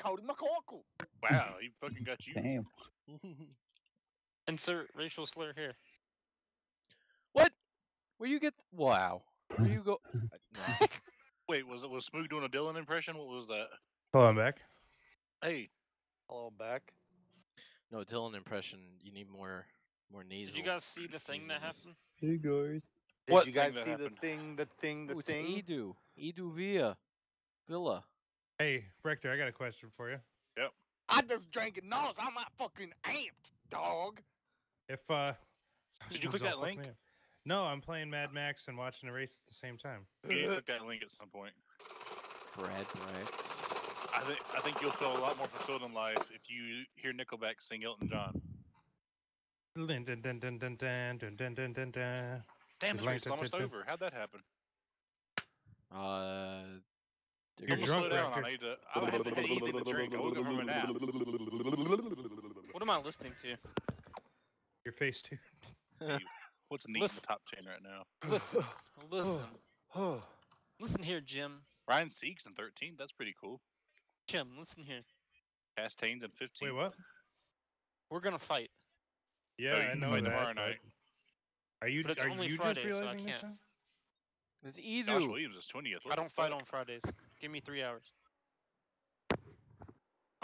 Cody McCorkle. Wow, he fucking got you. Damn. Insert racial slur here. What? Where you get? Wow. Where you go? No. Wait, was Smoog doing a Dylan impression? What was that? Hello, I'm back. Hey, Hello, back. No, Dylan impression. You need more nasal. Did you guys see the thing that nasalness. happened? Hey guys. Did What you guys thing see that the happened? thing, Ooh, it's Edu. Edu Villa. Hey, Rector, I got a question for you. I just drank it. No, I'm not fucking amped, dog. If Did you click that link? No, I'm playing Mad Max and watching a race at the same time. You need to click that link at some point. Bread rights. I think you'll feel a lot more fulfilled in life if you hear Nickelback sing Elton John. Dun, dun, dun, dun, dun, dun, dun, dun, dun, dun, dun. Damn, this race is almost over. How'd that happen? They're You're gonna drunk, Slow down. Rector. I haven't had anything to drink. I woke up from a nap. What am I listening to? Your face too. What's neat in the top 10 right now? Listen. Listen here, Jim. Ryan Seeks in 13th. That's pretty cool. Jim, listen here. Castaigne's in 15th. Wait, what? We're gonna fight. Yeah, you I can know fight that. tomorrow but night. Are you? But it's Are only you Friday, just so I realizing this can't. now? It's Josh Edu. Williams is 20th. I don't fight on Fridays. Give me 3 hours.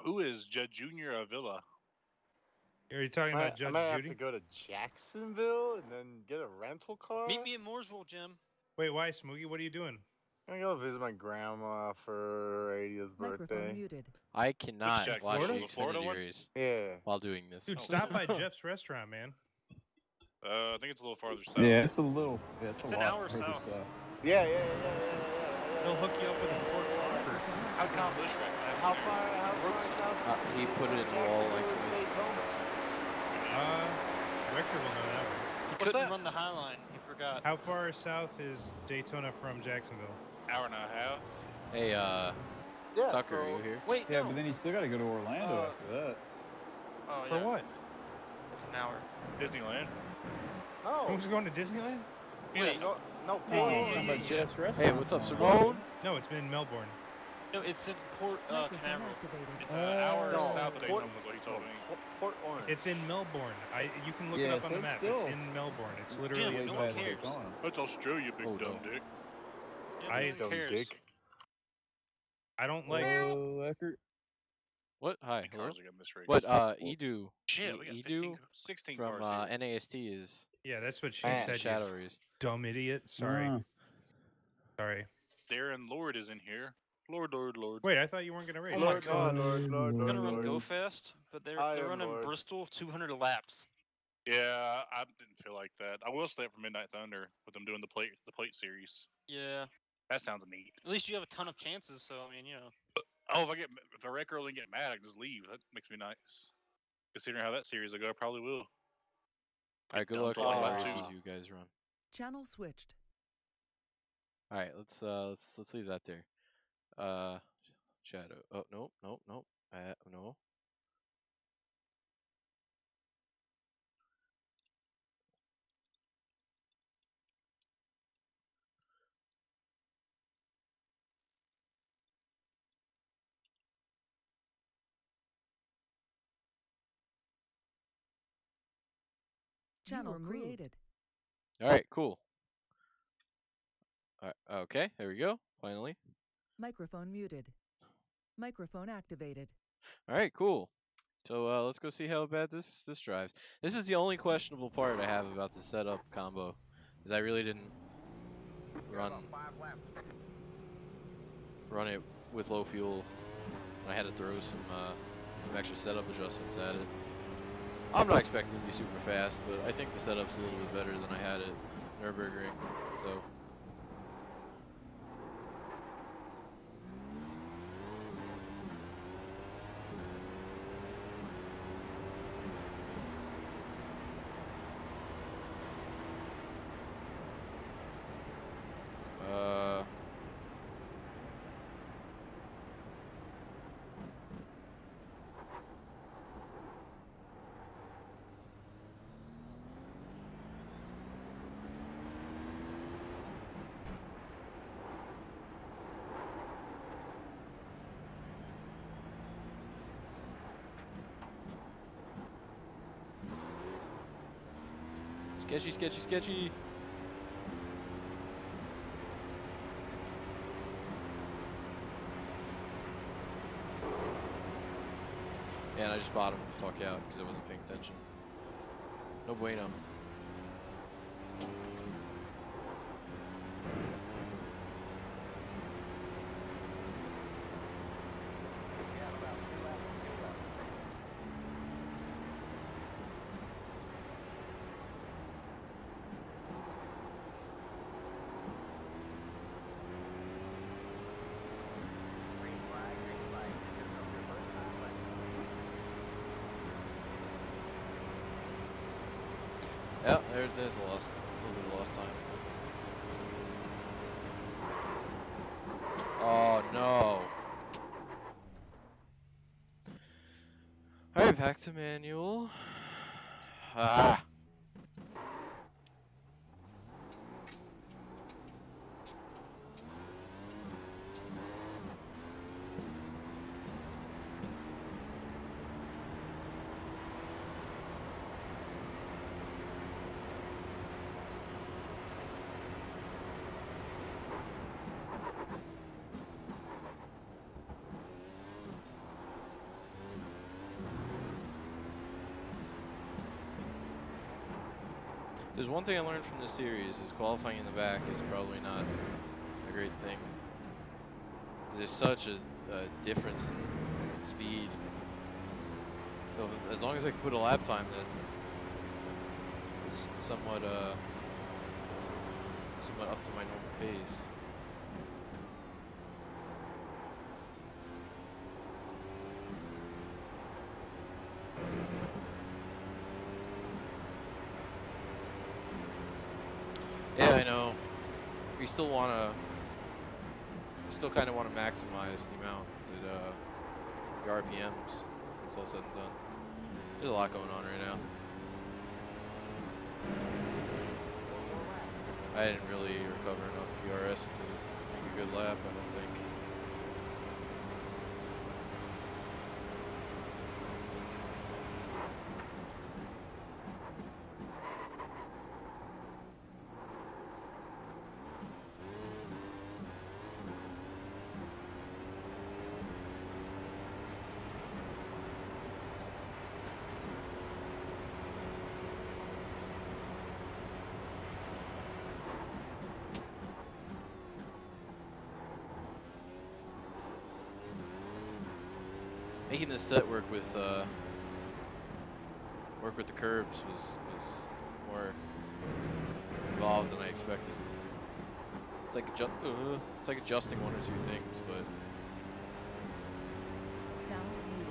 Who is Judd Jr. Avila? Are you talking about Judge I might have Judy? to go to Jacksonville and then get a rental car. Meet me at Mooresville, Jim. Wait, why, Smoogie? What are you doing? I'm gonna go visit my grandma for her 80th Microphone birthday. muted. I cannot Jack, watch Florida? the The Florida Xfinity one? race Yeah. while doing this. Dude, Oh. stop by Jeff's restaurant, man. I think it's a little farther south. Yeah, it's a little. Yeah, It's a an lot hour further south. Yeah. They'll hook you up with a pork locker. How come Bush right now? How far south? He put it in the wall like this. Rector will know that one. He What's couldn't that? run the High Line. He forgot. How far south is Daytona from Jacksonville? Hour and a half. Hey, Yeah, Tucker, so, are you here? Wait, Yeah, no. but then you still got to go to Orlando after that. Oh, For yeah. what? It's an hour. Disneyland. No. Who's going to Disneyland? Wait, No. Talking about Jeff's restaurant. Hey, what's up, Simone? No, it's in Melbourne. no, it's in Port Microphone Canaveral. activated. It's an hour No, south of Port- Daytona, is what he told me. Port Orange. It's in Melbourne. You can look Yeah, it up on so the it's map. still- It's in Melbourne. It's Jim, literally no in one past cares. Daytona. That's Australia, big Oh, dumb no. dick. Jim, I no one Dumb cares. dick. I don't like. Oh, Eckert. What? Hi, How many hello? cars are getting this race? What? Edu. Shit, we got Edu 16 from cars here. NAST is Yeah, that's what she Man, said. Shadow You Race. dumb idiot. Sorry. Sorry. Darren Lord is in here. Lord. Wait, I thought you weren't gonna race. Oh my God. Lord, We're gonna run Lord. Go Fast, but they're I am running Lord. Bristol 200 laps. Yeah, I didn't feel like that. I will stay up for Midnight Thunder with them doing the plate series. Yeah. That sounds neat. At least you have a ton of chances. So I mean, you know. Oh, if I wreck early and get mad, I can just leave. That makes me nice. Considering how that series will go, I probably will. Alright, good down luck to on like the lap races two. you guys run. Channel switched. Alright, let's leave that there. Shadow. Oh, nope. No. Channel created. Alright, cool. Alright, okay, there we go. Finally. Microphone muted. Microphone activated. Alright, cool. So let's go see how bad this drives. This is the only questionable part I have about the setup combo, because I really didn't run it with low fuel. I had to throw some extra setup adjustments at it. I'm not expecting to be super fast, but I think the setup's a little bit better than I had at Nürburgring. So. Sketchy, sketchy, sketchy. Yeah, and I just bottomed the fuck out because I wasn't paying attention. No bueno. Yeah, there's a little bit of lost time. Oh no. Alright, back to manual. Ah. There's one thing I learned from this series is qualifying in the back is probably not a great thing. There's such a difference in speed. So as long as I can put a lap time that is somewhat up to my normal pace. Yeah, I know. We still kind of want to maximize the amount that your RPMs. It's all said and done. There's a lot going on right now. I didn't really recover enough ERS to make a good lap, I don't think. Making this set work with the curbs was more involved than I expected. It's like it's like adjusting one or two things, but Sound muted.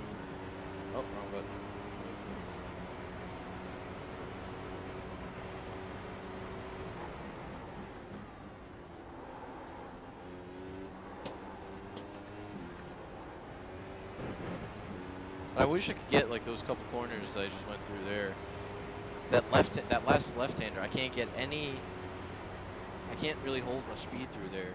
oh, wrong button. I wish I could get like those couple corners that I just went through there. That last left-hander, I can't really hold much speed through there.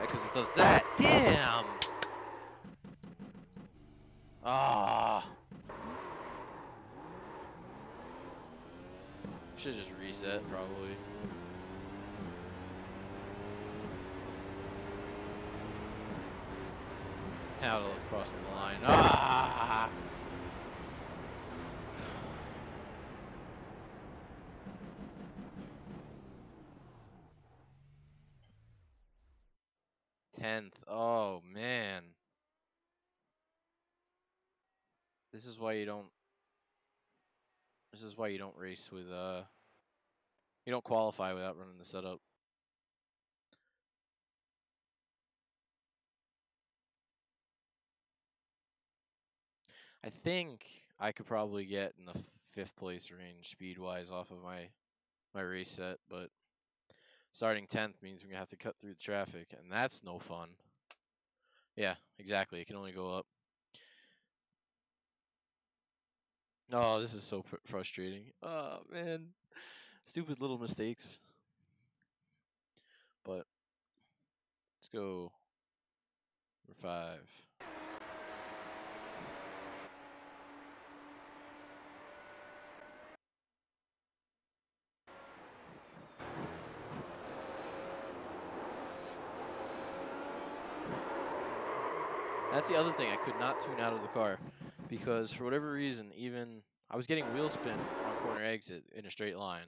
Because it does that. Damn! Ah. Should just reset probably. Out crossing the line. Ah! Tenth. Oh man. This is why you don't race with you don't qualify without running the setup. I think I could probably get in the 5th place range speed-wise off of my race set, but starting 10th means we're gonna have to cut through the traffic, and that's no fun. Yeah, exactly. It can only go up. Oh, this is so frustrating. Oh man, stupid little mistakes. But let's go for 5. That's the other thing. I could not tune out of the car because for whatever reason, even I was getting wheel spin on corner exit in a straight line.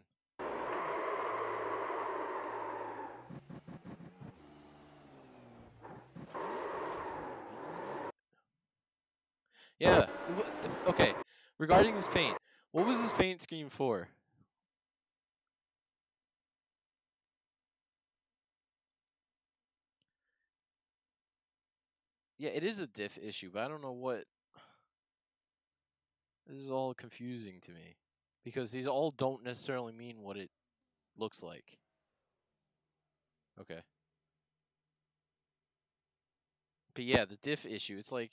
Yeah. Okay. Regarding this paint, what was this paint scheme for? Yeah, it is a diff issue, but I don't know what. This is all confusing to me because these all don't necessarily mean what it looks like. Okay. But yeah, the diff issue, it's like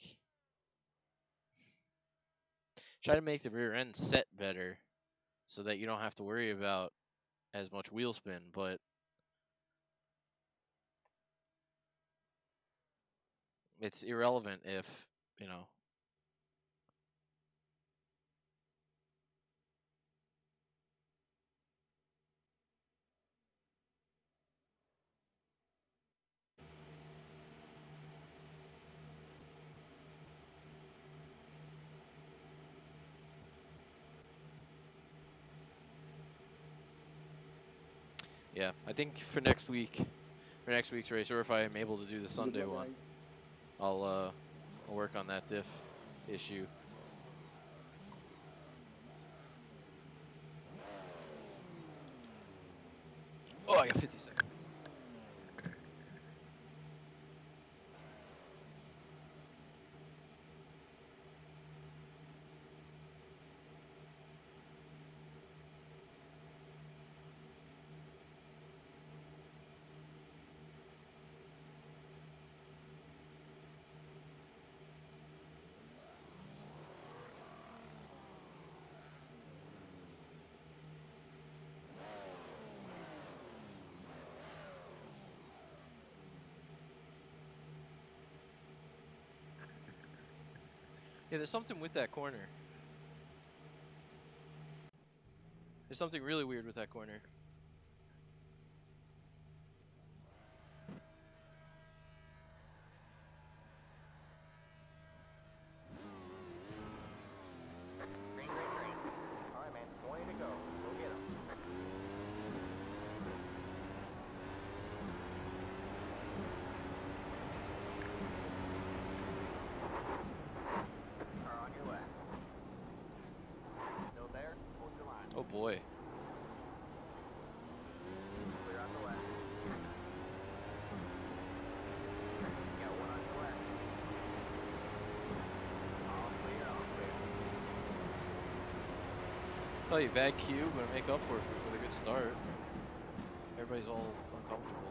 try to make the rear end set better so that you don't have to worry about as much wheel spin, but it's irrelevant if, you know. Yeah, I think for next week's race, or if I am able to do the Sunday one, I'll work on that diff issue. Oh, I got 50 seconds. Yeah, there's something with that corner. There's something really weird with that corner. Green, green, green. All right, man. 20 to go. Go get him. Car on your left. Still there? Hold your line. Oh boy. Clear on the left. Got one on your left. All clear, all clear. Tell you, bad cue, but I make up for it with a good start. Everybody's all uncomfortable.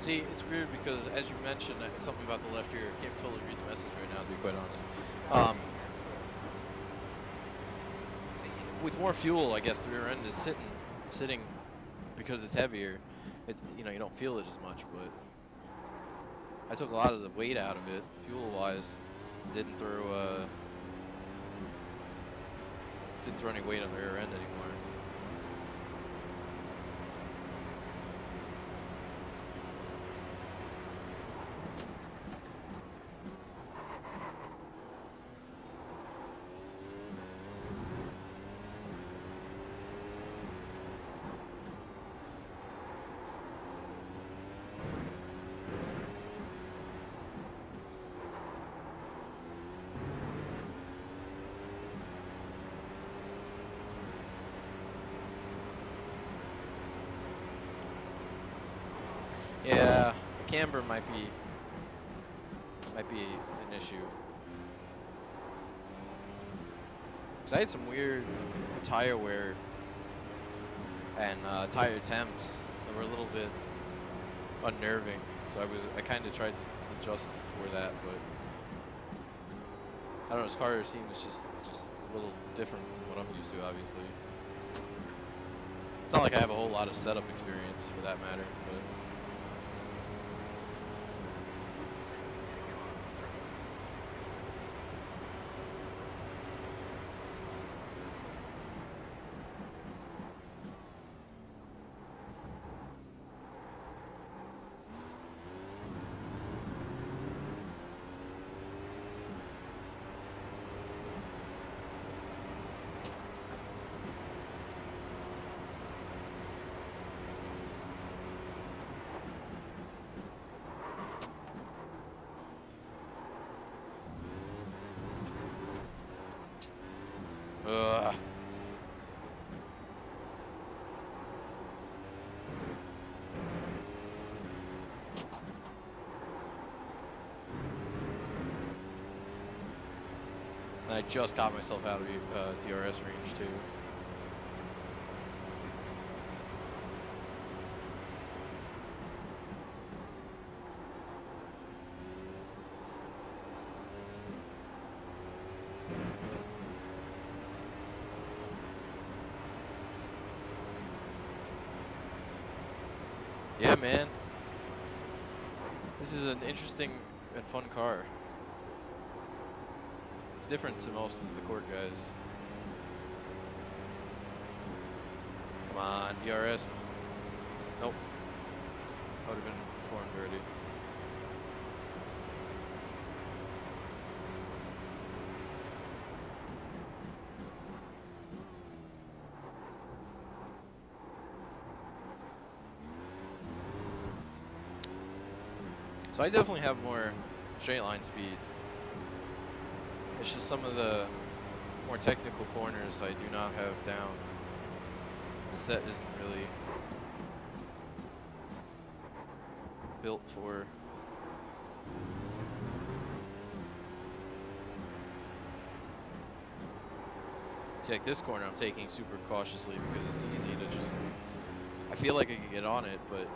See, it's weird because, as you mentioned, something about the left rear. I can't totally read the message right now, to be quite honest. With more fuel, I guess the rear end is sitting because it's heavier. It's, you know, you don't feel it as much, but I took a lot of the weight out of it, fuel-wise. Didn't throw any weight on the rear end anymore. camber might be an issue. Cause I had some weird tire wear and tire temps that were a little bit unnerving. So I kind of tried to adjust for that, but I don't know. This car seems just a little different from what I'm used to, obviously. It's not like I have a whole lot of setup experience for that matter, but. Ugh. And I just got myself out of DRS range too. Yeah, man. This is an interesting and fun car. It's different to most of the court guys. Come on, DRS. Nope. That would have been informed already. So I definitely have more straight line speed. It's just some of the more technical corners I do not have down. The set isn't really built for. See, like this corner I'm taking super cautiously because it's easy to just, I feel like I can get on it, but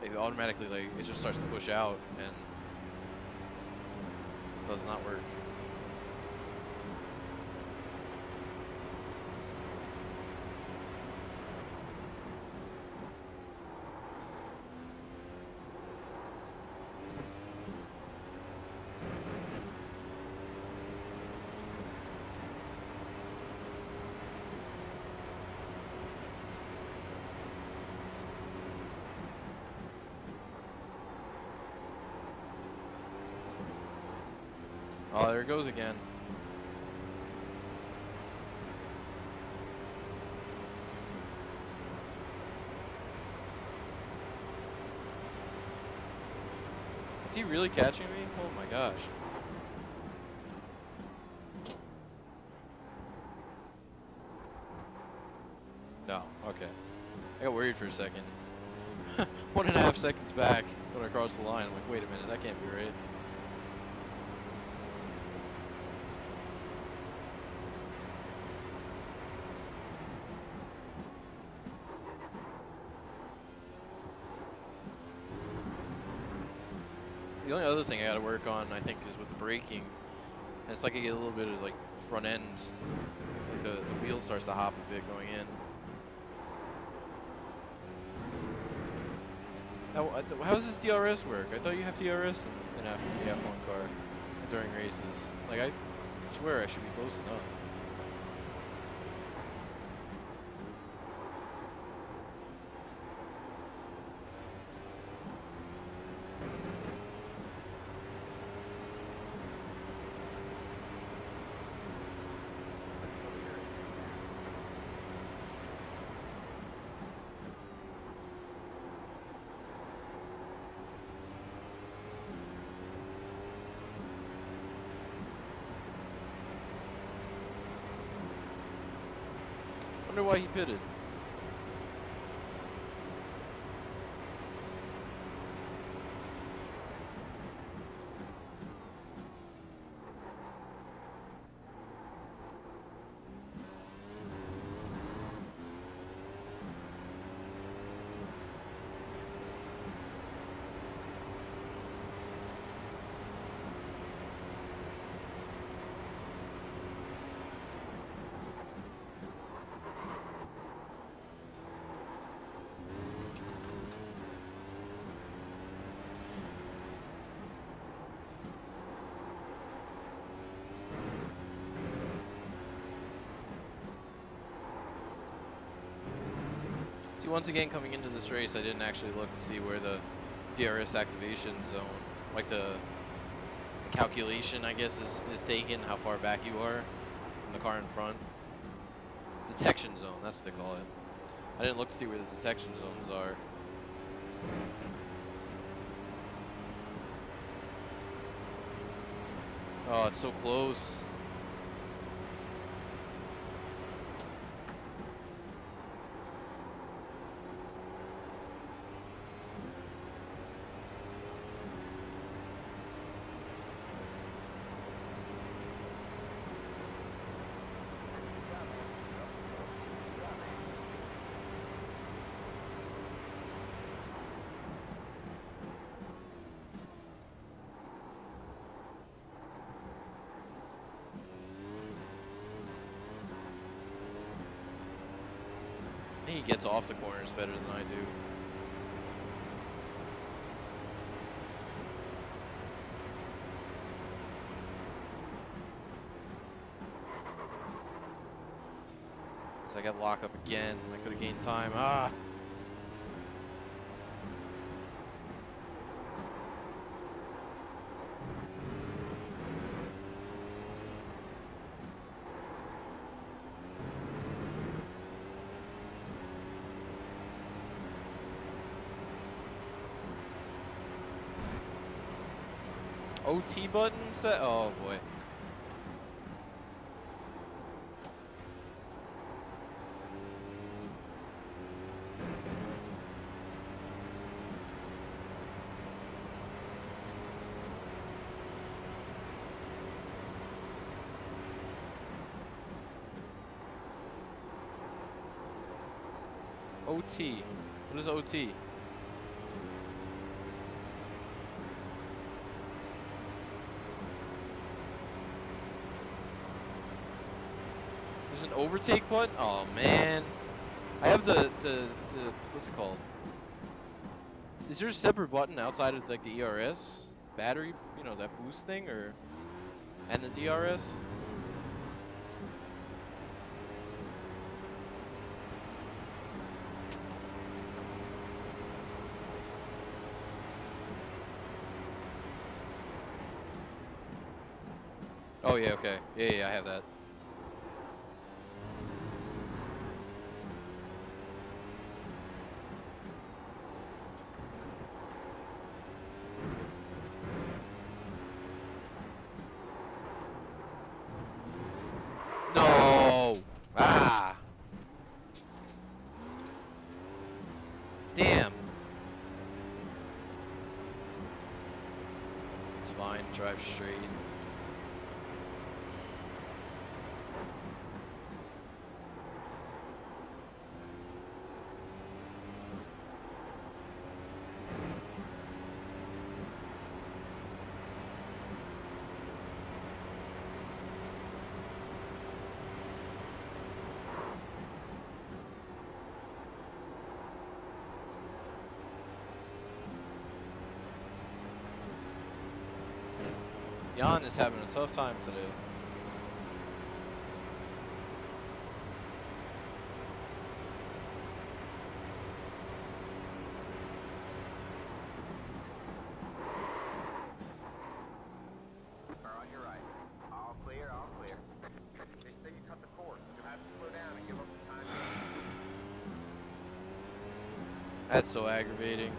it automatically, like, it just starts to push out and it does not work. Oh, there it goes again. Is he really catching me? Oh my gosh. No, okay. I got worried for a second. 1.5 seconds back when I crossed the line. I'm like, wait a minute, that can't be right. The only other thing I gotta work on, I think, is with the braking. And it's like I get a little bit of like front end, like the wheel starts to hop a bit going in. How does this DRS work? I thought you have DRS in the F1 car during races. Like I swear I should be close enough. Wonder why he pitted. once again, coming into this race, I didn't actually look to see where the DRS activation zone, like the calculation, I guess, is taken, how far back you are from the car in front. Detection zone, that's what they call it. I didn't look to see where the detection zones are. Oh, it's so close. I think he gets off the corners better than I do. Cause I got lock up again. I could have gained time. Ah! OT button set? Oh boy. OT. What is OT? There's an overtake button? Oh man. I have the what's it called? Is there a separate button outside of like the ERS battery, you know, that boost thing, or and the DRS? Oh yeah, okay. Yeah, I have that. No! Ah! Damn. It's fine, drive straight. Jan is having a tough time today. Car on your right. All clear, all clear. They say you cut the course. You'll have to slow down and give up the time. That's so aggravating.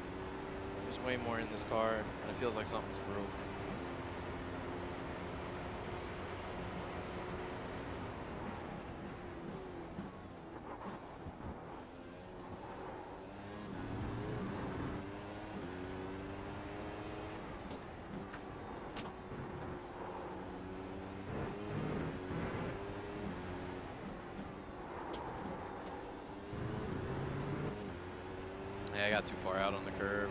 There's way more in this car, and it feels like something's broke. Yeah, I got too far out on the curb.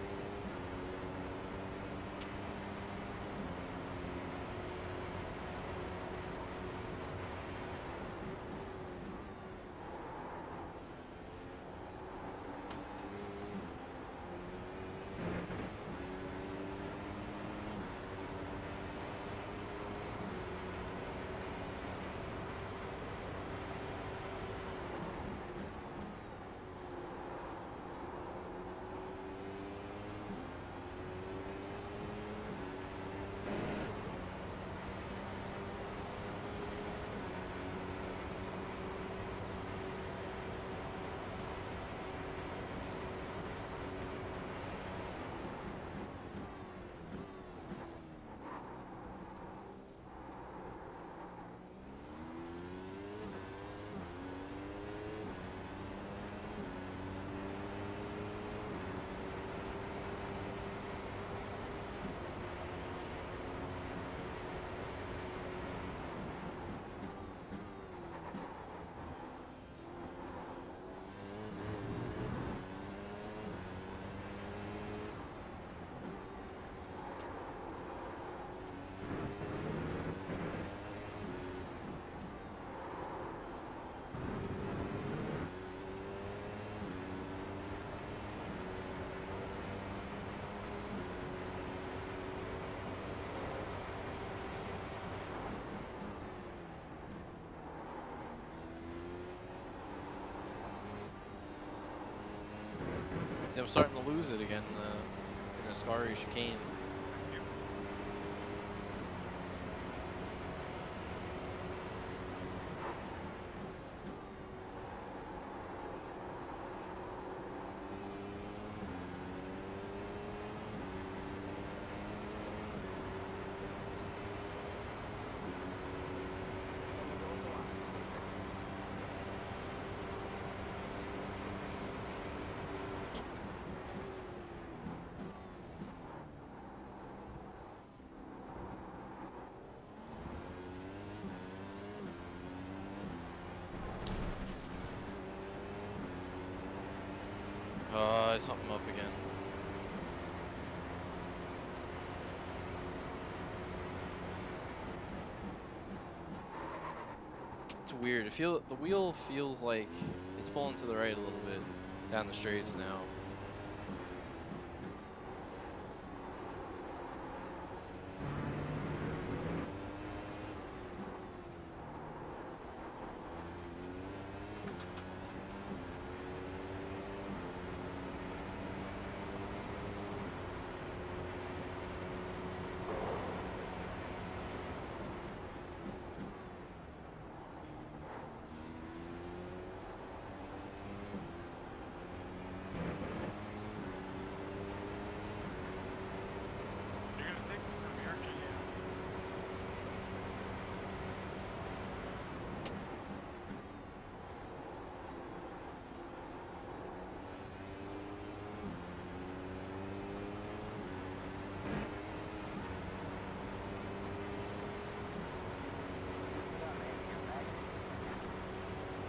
I'm starting to lose it again in the Ascari chicane. Something up again. It's weird. The wheel feels like it's pulling to the right a little bit down the straights now.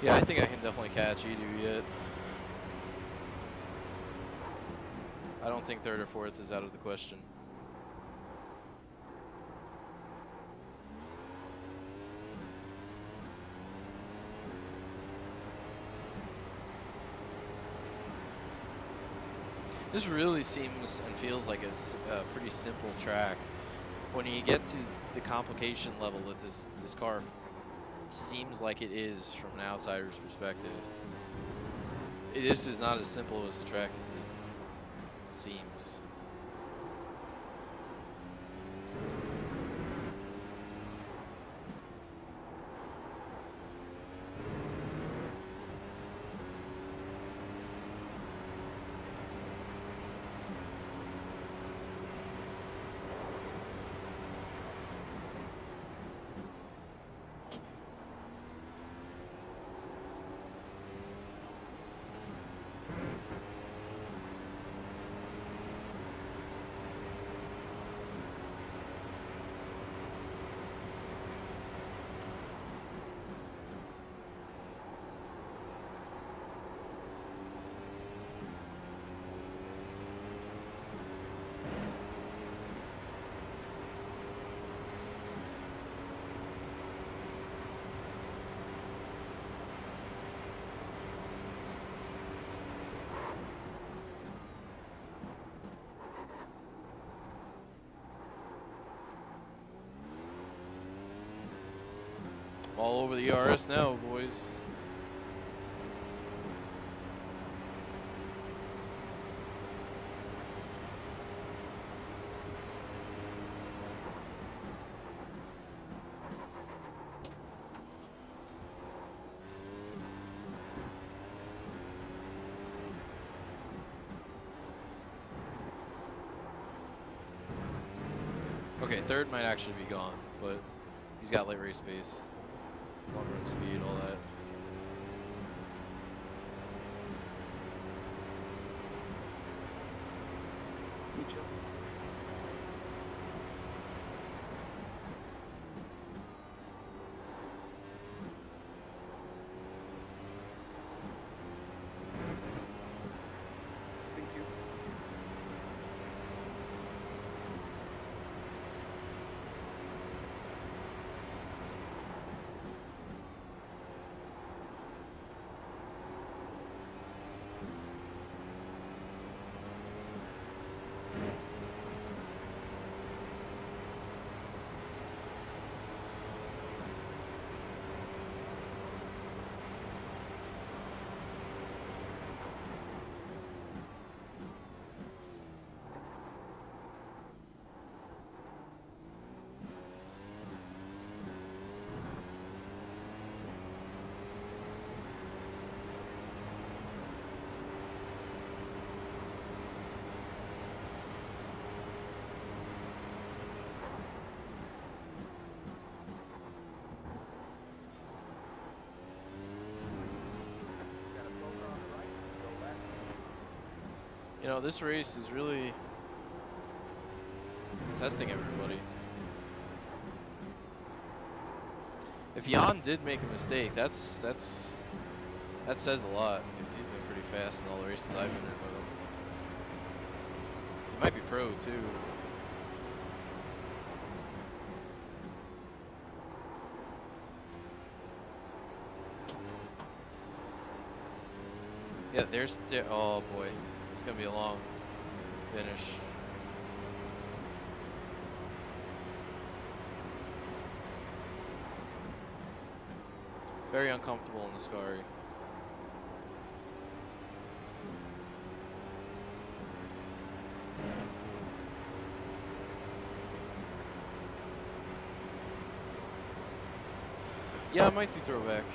Yeah, I think I can definitely catch Edu yet. I don't think third or fourth is out of the question. This really seems and feels like it's a pretty simple track. When you get to the complication level that this car seems like it is from an outsider's perspective, this is not as simple as the track as it seems. All over the ERS now, boys. Okay, third might actually be gone, but he's got late race pace, long run speed, all that. You know, this race is really testing everybody. If Jan did make a mistake, that says a lot, because he's been pretty fast in all the races I've been in with him. He might be pro too. Yeah, oh boy, it's gonna be a long finish. Very uncomfortable in the Scary. Yeah, I might do throwback.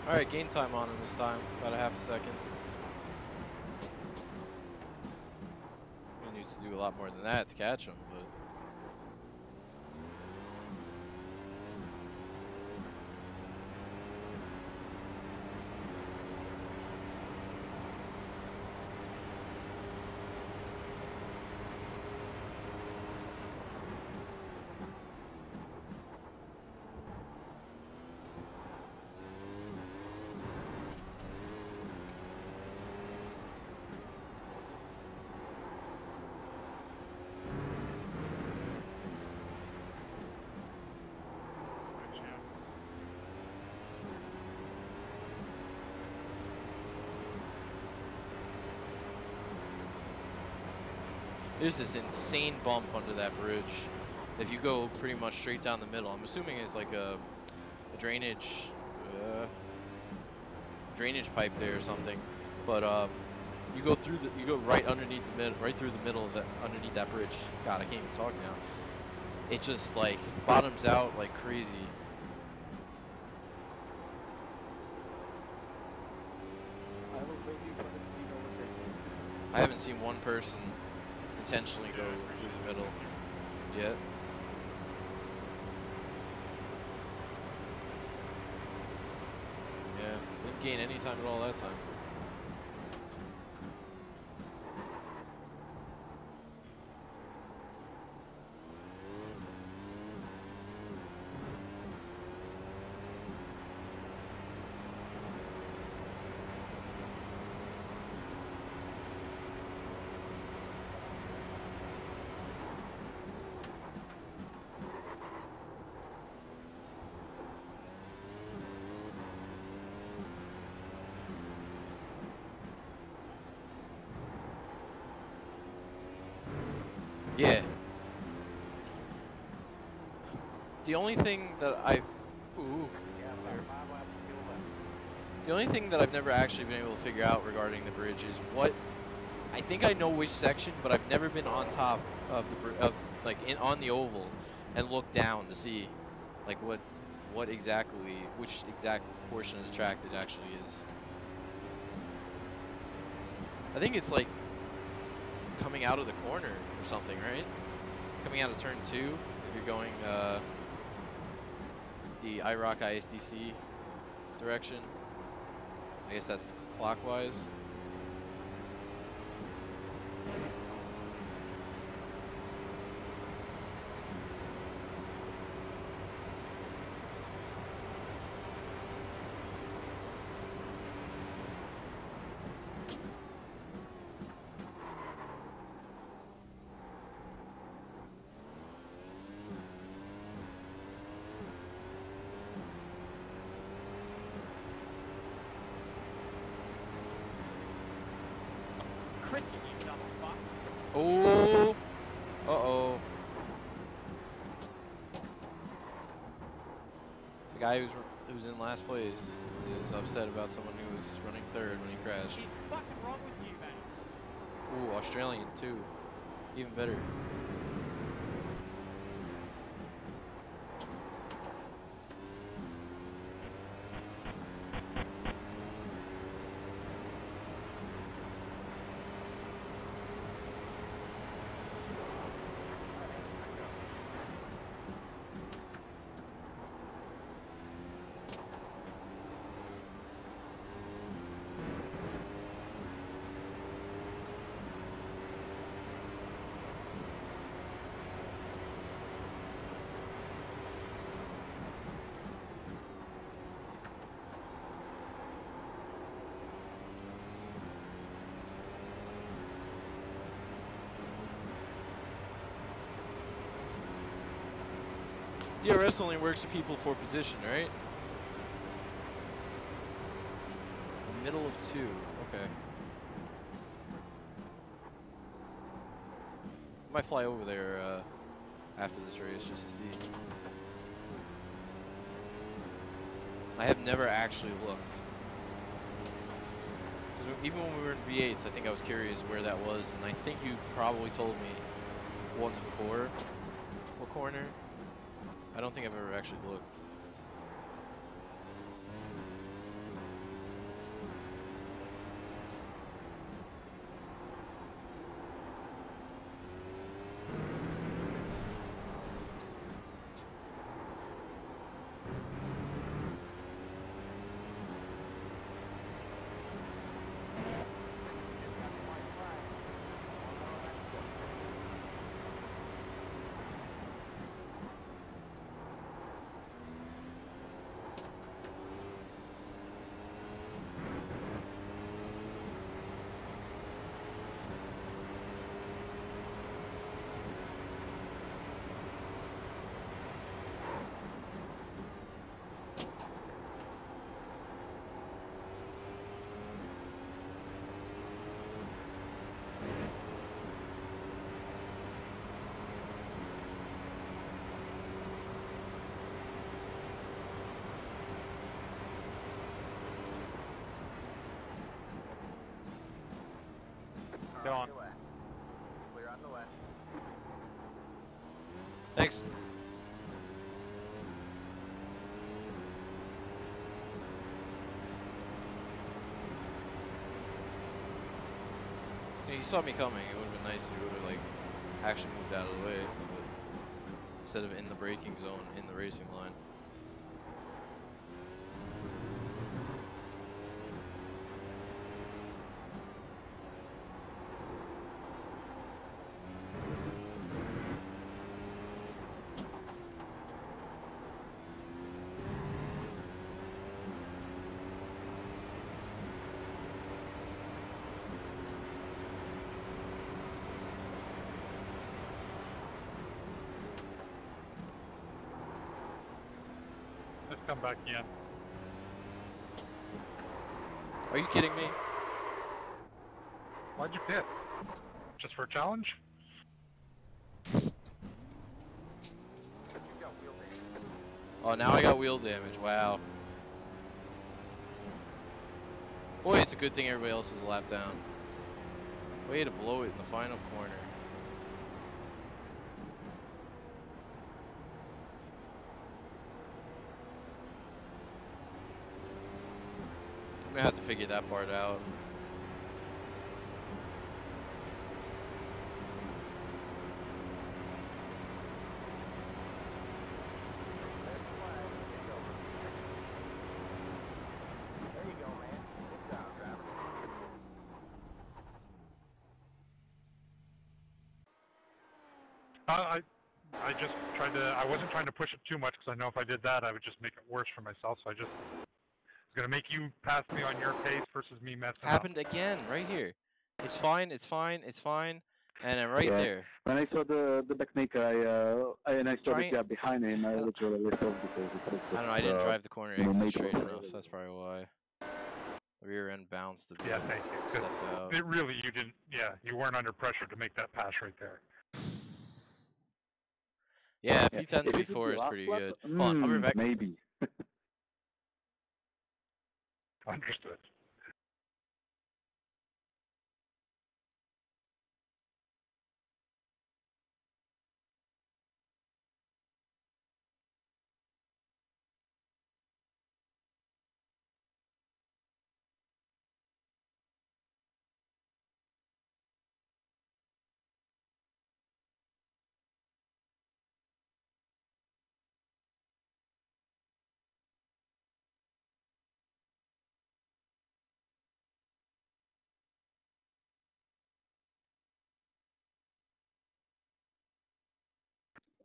Alright, gain time on him this time, about a half a second. We need to do a lot more than that to catch him, but... There's this insane bump under that bridge. If you go pretty much straight down the middle, I'm assuming it's like a drainage pipe there or something. But you go right underneath right through the middle of underneath that bridge. God, I can't even talk now. It just like bottoms out like crazy. I haven't seen one person intentionally go through the middle yet. Yeah, didn't gain any time at all that time. Yeah. The only thing that the only thing that I've never actually been able to figure out regarding the bridge is I think I know which section, but I've never been on top of on the oval and looked down to see like which exact portion of the track it actually is. I think it's like coming out of the corner or something, right? It's coming out of turn 2 if you're going the IROC ISDC direction. I guess that's clockwise. Oh, uh-oh. The guy who's in last place is upset about someone who was running third when he crashed. What's fucking wrong with you, man? Ooh, Australian too. Even better. DRS only works for people for position, right? The middle of 2, okay. Might fly over there after this race just to see. I have never actually looked. Because even when we were in V8s, I think I was curious where that was, and I think you probably told me once before what corner. I don't think I've ever actually looked. Go on. Clear on the left. Thanks. Yeah, you saw me coming. It would have been nice if you would have like actually moved out of the way, but instead of in the braking zone, in the racing line. Let's come back in. Are you kidding me? Why'd you pit? Just for a challenge? But you got wheel damage. Oh, now I got wheel damage. Wow. Boy, it's a good thing everybody else is a lap down. Way to blow it in the final corner. I'm gonna have to figure that part out. I just tried to. I wasn't trying to push it too much because I know if I did that, I would just make it worse for myself. So I just was gonna make you pass me on your pace versus me messing Happened again, right here. It's fine, it's fine, it's fine. And I'm right Yeah. there. When I saw the backmaker, and I saw the Trying- gap behind him, I literally stopped because it was I don't know, I didn't drive the corner you know, exit make straight it- enough. That's probably why. The rear end bounced a bit. Yeah, thank you. 'Cause Stepped out. It really, you didn't. Yeah, you weren't under pressure to make that pass right there. Yeah, Yeah. P10 If it would before be is last pretty lap, good. Hold on, I'll be back. Maybe. Understood.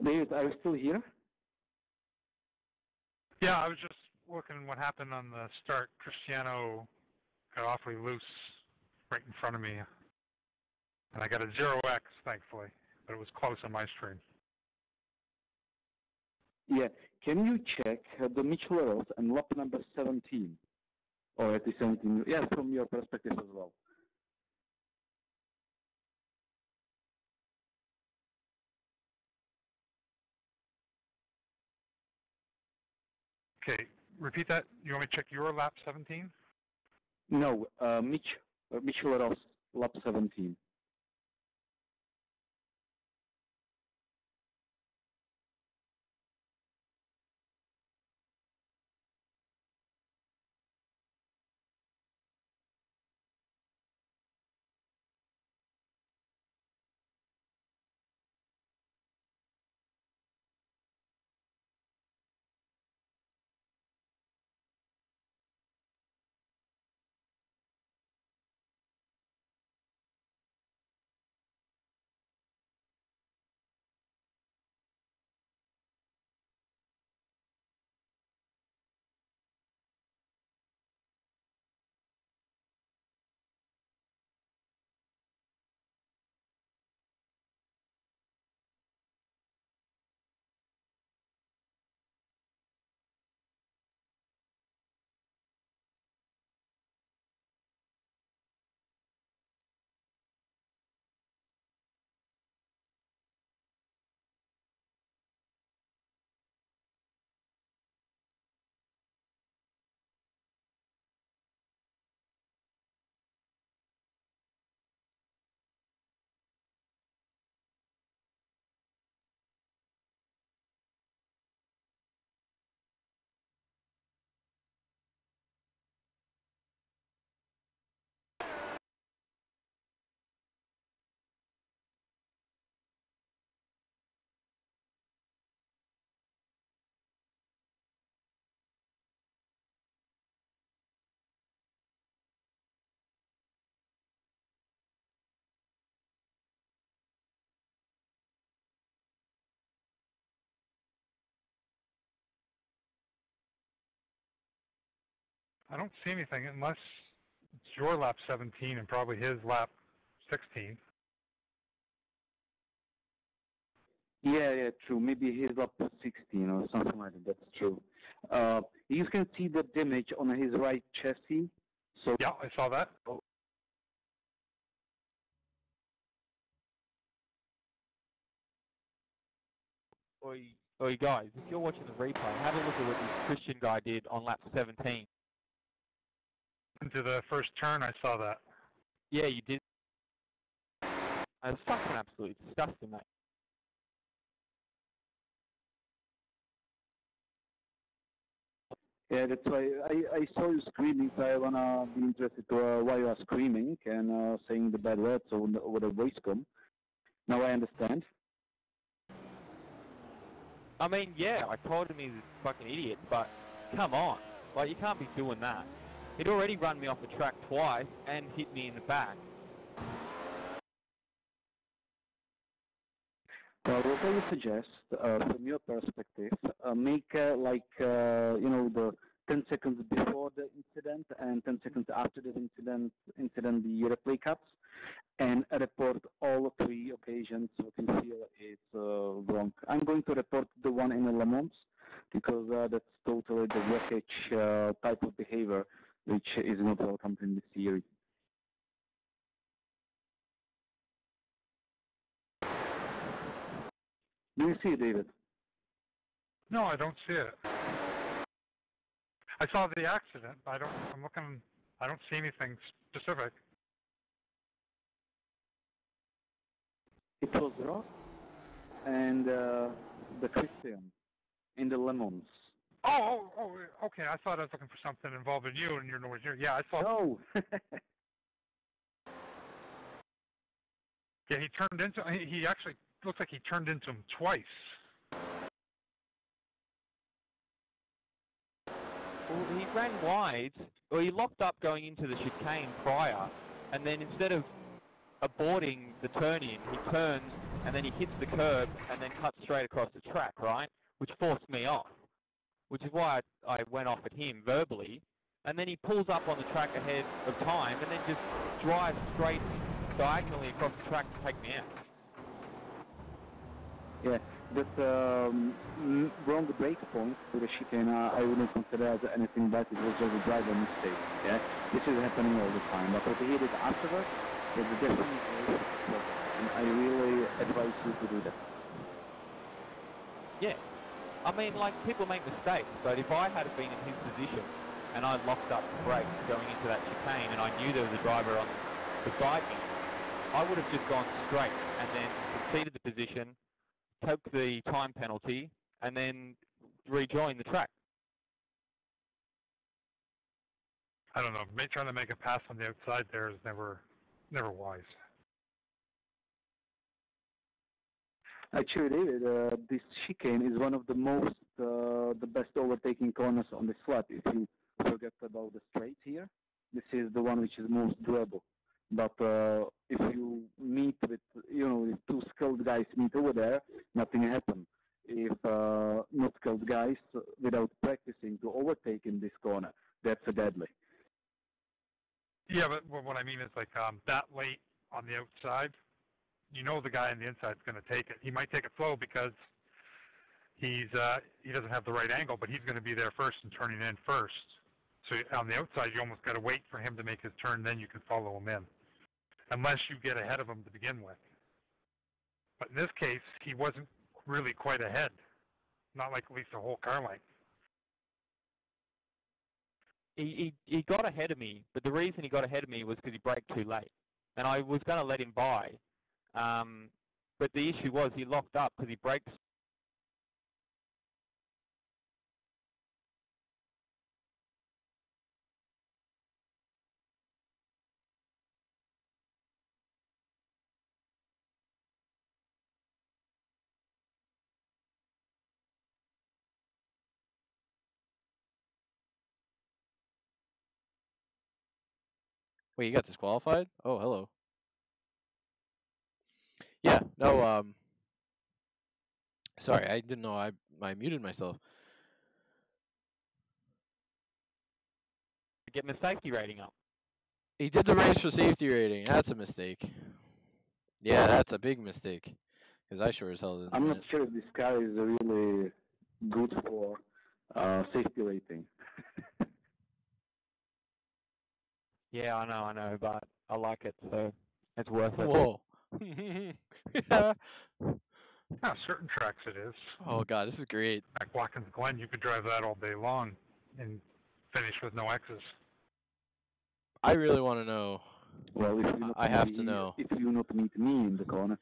David, are you still here? Yeah, I was just looking what happened on the start. Cristiano got awfully loose right in front of me, and I got a 0x, thankfully, but it was close on my stream. Yeah. Can you check the Micheleros and lap number 17? Or at least 17, yeah, from your perspective as well. Okay, repeat that. You want me to check your lap 17? No, Micheleros, lap 17. I don't see anything unless it's your lap 17 and probably his lap 16. Yeah, true. Maybe he's up to 16 or something like that. That's true. You can see the damage on his right chassis. So Yeah, I saw that. Oi guys, if you're watching the replay, have a look at what this Christian guy did on lap 17. Into the first turn, I saw that. Yeah, you did. It's fucking absolutely disgusting, mate. yeah, that's why I saw you screaming. So I wanna be interested to why you are screaming and saying the bad words over the voice com. Now I understand. I mean, yeah, I told him he's a fucking idiot, but come on. Like, you can't be doing that. He'd already run me off the track twice and hit me in the back. Well, what I would suggest, from your perspective, make the 10 seconds before the incident and 10 seconds after the incident the replay cuts, and report all three occasions what you feel is wrong. I'm going to report the one in Le Mans because that's totally the wreckage type of behavior, which is not welcome in this series. Do you see it, David? No, I don't see it. I saw the accident. I don't see anything specific. It was Ross and the Christian in the Le Mans. Oh, okay. I thought I was looking for something involving you, and you're nowhere near. Yeah, I saw. No. Yeah, he turned into. He actually looks like he turned into him twice. Well, he ran wide, or he locked up going into the chicane prior, and then instead of aborting the turn-in, he turns, and then he hits the curb, and then cuts straight across the track, right? Which forced me off, which is why I went off at him verbally, and then he pulls up on the track ahead of time, and then just drives straight diagonally across the track to take me out. Yeah, but wrong brake point for the chicane, I wouldn't consider as anything bad. It was just a driver mistake. Yeah, this is happening all the time. But what he did afterwards was definitely wrong, and I really advise you to do that. Yeah, I mean, like, people make mistakes, but if I had been in his position and I locked up the brakes going into that chicane and I knew there was a driver on beside me, I would have just gone straight and then conceded the position, took the time penalty, and then rejoined the track. I don't know. Trying to make a pass on the outside there is never wise. Actually, David, this chicane is one of the most, the best overtaking corners on this lap. If you forget about the straight here, this is the one which is most doable. But if you meet with, if two skilled guys meet over there, nothing happens. If not skilled guys, without practicing to overtake in this corner, that's a deadly. Yeah, but what I mean is like that late on the outside, you know the guy on the inside is going to take it. He might take it slow because he doesn't have the right angle, but he's going to be there first and turning in first. So on the outside, you almost got to wait for him to make his turn, then you can follow him in, unless you get ahead of him to begin with. But in this case, he wasn't really quite ahead, not like at least a whole car length. He got ahead of me, but the reason he got ahead of me was because he braked too late. And I was going to let him by. But the issue was he locked up because he braked. Wait, you got disqualified? Oh, hello. Yeah, no, sorry, I didn't know I muted myself. Get my safety rating up. He did the race for safety rating. That's a mistake. Yeah, that's a big mistake. Because I sure as hell didn't. I'm not sure if this car is really good for safety rating. Yeah, I know, but I like it, so it's worth it. Whoa. Yeah, certain tracks it is. Oh god, this is great. Like Watkins Glen, you could drive that all day long and finish with no X's. I really want to know. Well, if you not I have to know. If you not meet me in the corner.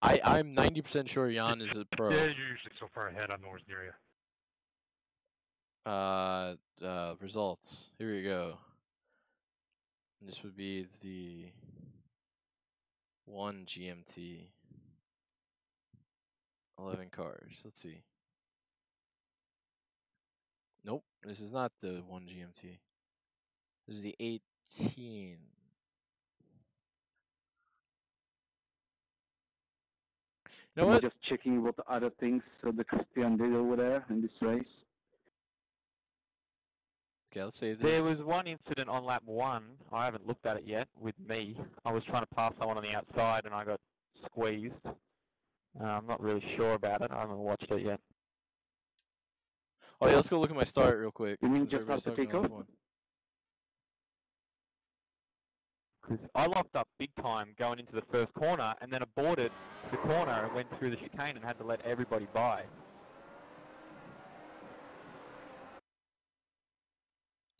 I'm 90% sure Jan is a pro. Yeah, you're usually so far ahead, I'm nowhere near you. Results. Here we go. This would be the 1 GMT. 11 cars. Let's see. Nope, this is not the 1 GMT. This is the 18. You know what? Just checking what other things the Christian did over there in this race. Okay, let's say this. There was one incident on lap 1, I haven't looked at it yet, with me. I was trying to pass someone on the outside and I got squeezed. I'm not really sure about it, I haven't watched it yet. Oh yeah, let's go look at my start real quick. You mean since just everybody's after talking about takeoff? F1. Because I locked up big time going into the first corner and then aborted the corner and went through the chicane and had to let everybody by.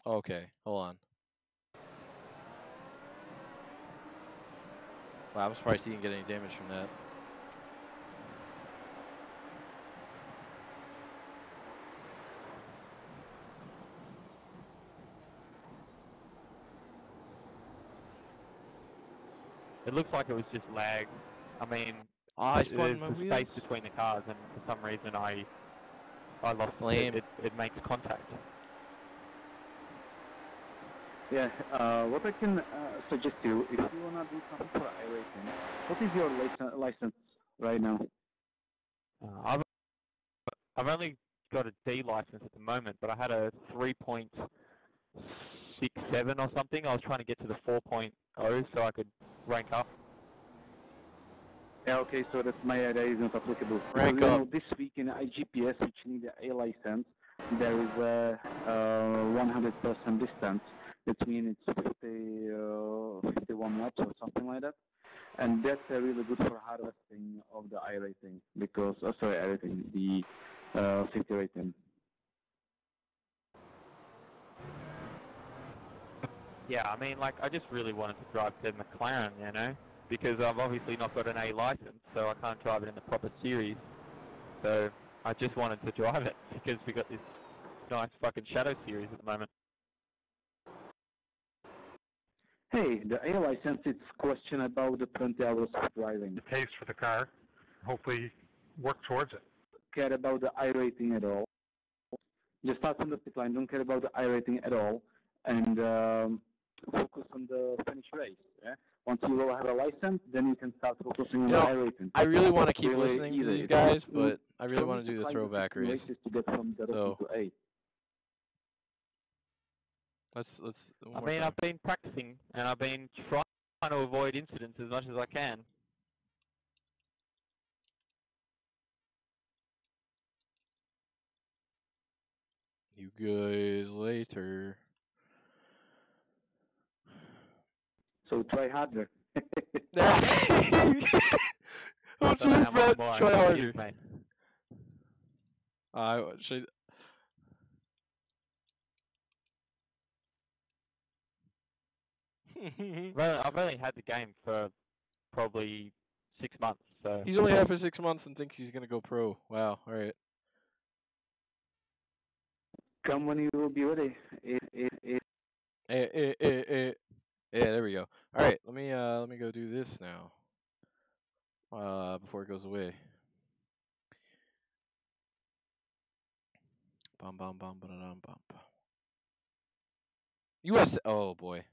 Okay, hold on. Wow, I'm surprised he didn't get any damage from that. It looks like it was just lag. I mean, I spun there's my the wheels. space between the cars and for some reason I lost Lame. it makes contact. Yeah, what I can suggest to you, if you wanna do something for iRacing, what is your license right now? I've only got a D license at the moment, but I had a 3.67 or something. I was trying to get to the 4.0 so I could rank up. Yeah, okay, so that's my area isn't applicable. Rank because, up. You know, this week in IGPS, which need a license, there is a 100% distance. That means it's 51 watts or something like that. And that's really good for harvesting of the iRating, because, sorry, iRating, the safety rating. Yeah, I mean, like, I just really wanted to drive the McLaren, you know, because I've obviously not got an A license, so I can't drive it in the proper series. So I just wanted to drive it because we got this nice fucking Shadow series at the moment. Hey, the A license, it's question about the 20 hours of driving. The pace for the car. Hopefully work towards it. Care about the iRating at all. Just start from the pit line, don't care about the iRating at all, and focus on the finish race. Yeah? Once you will have a license, then you can start focusing on You know, the iRating. I really want to keep Really listening to easy. these It's guys, not- but I really don't want need to do the climb throwback 15 race. races to get from the So to 8. let's one I more mean, time. I've been practicing and I've been trying to avoid incidents as much as I can. You guys later. So try harder. What's I don't know with how much Brett? more I Try can harder. give, mate. Should I've only had the game for probably 6 months, so... He's only had for 6 months and thinks he's gonna go pro. Wow. All right. Come when you will be ready. Yeah, there we go. All right. Let me go do this now. Before it goes away. Bum bum bum ba dum bum. US. Oh boy.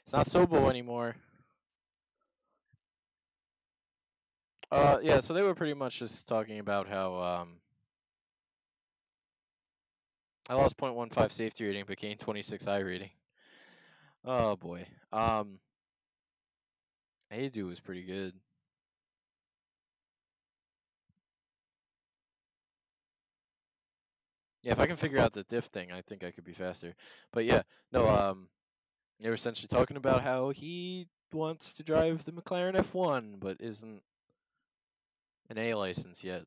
It's not Sobo anymore. Yeah, so they were pretty much just talking about how I lost 0.15 safety rating but gained 26 I rating. Oh boy. Adu was pretty good. Yeah, if I can figure out the diff thing, I think I could be faster. But yeah, no, they were essentially talking about how he wants to drive the McLaren F1 but isn't an A license yet.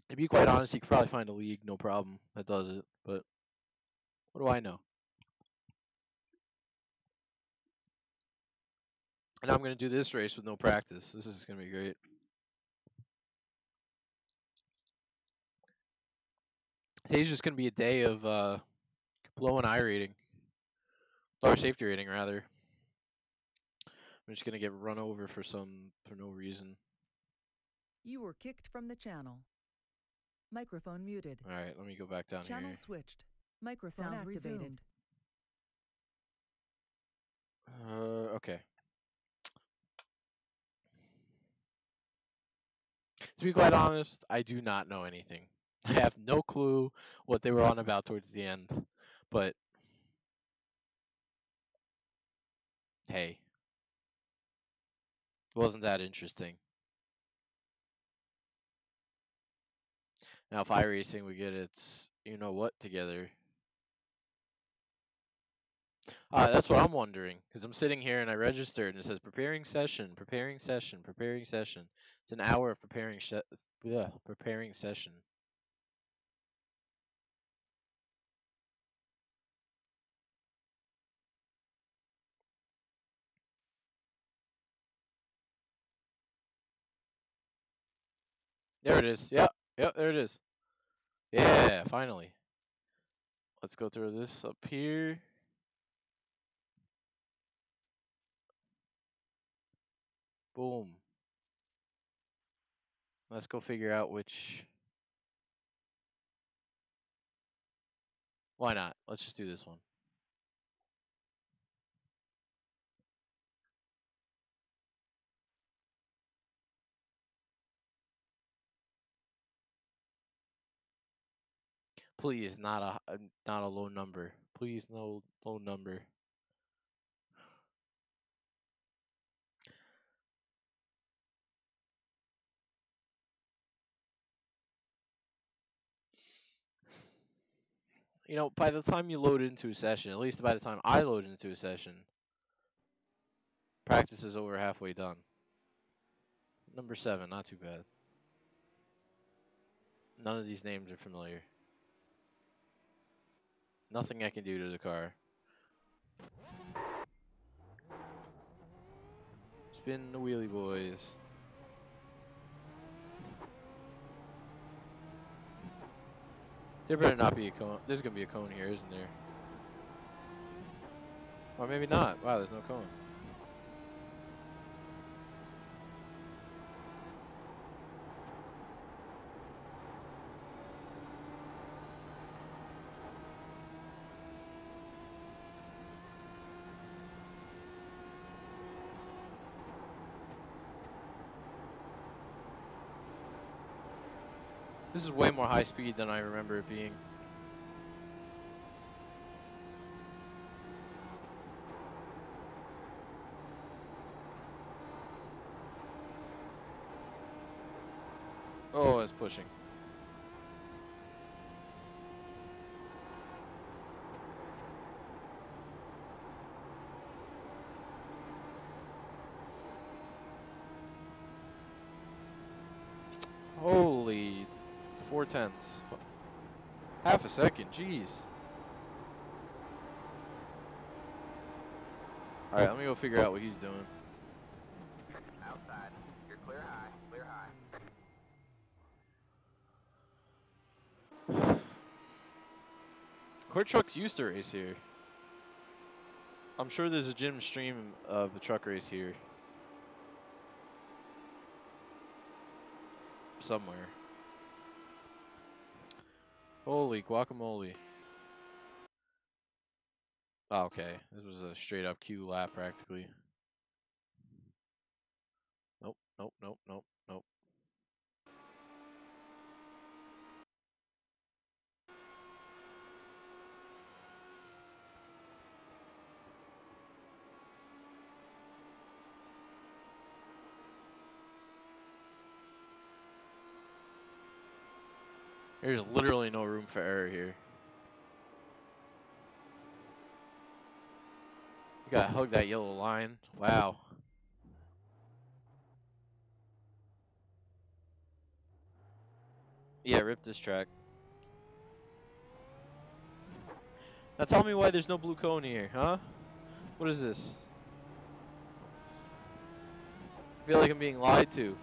To be quite honest, you could probably find a league, no problem, that does it. But what do I know? And I'm going to do this race with no practice. This is going to be great. Today's just going to be a day of low on I rating. Or safety rating, rather. I'm just going to get run over for no reason. You were kicked from the channel. Microphone muted. Alright, let me go back down Channel here. switched. Microphone activated. Resumed. Okay. To be quite honest, I do not know anything. I have no clue what they were on about towards the end. But hey, it wasn't that interesting. Now if iRacing would get its you know what together. That's what I'm wondering. Because I'm sitting here and I registered and it says preparing session, preparing session, preparing session. It's an hour of preparing session. There it is. Yep. Yep, there it is. Yeah, finally. Let's go through this up here. Boom. Let's go figure out which. Why not? Let's just do this one. Please, not a low number. Please, no low number. You know, by the time you load into a session, at least by the time I load into a session, practice is over halfway done. Number 7, not too bad. None of these names are familiar. Nothing I can do to the car. Spin the wheelie, boys. There better not be a cone. There's gonna be a cone here, isn't there? Or maybe not. Wow, there's no cone. This is way more high speed than I remember it being. Oh, it's pushing. Holy 4/10. Half a second, jeez. Alright, let me go figure out what he's doing. Outside. You're clear high. Clear high. Court trucks used to race here. I'm sure there's a gym stream of the truck race here. Somewhere. Holy guacamole. Oh, okay. This was a straight up Q lap practically. Nope, nope, nope, nope, nope. There's literally no room for error here. You gotta hug that yellow line. Wow. Yeah, rip this track. Now tell me why there's no blue cone here, huh? What is this? I feel like I'm being lied to.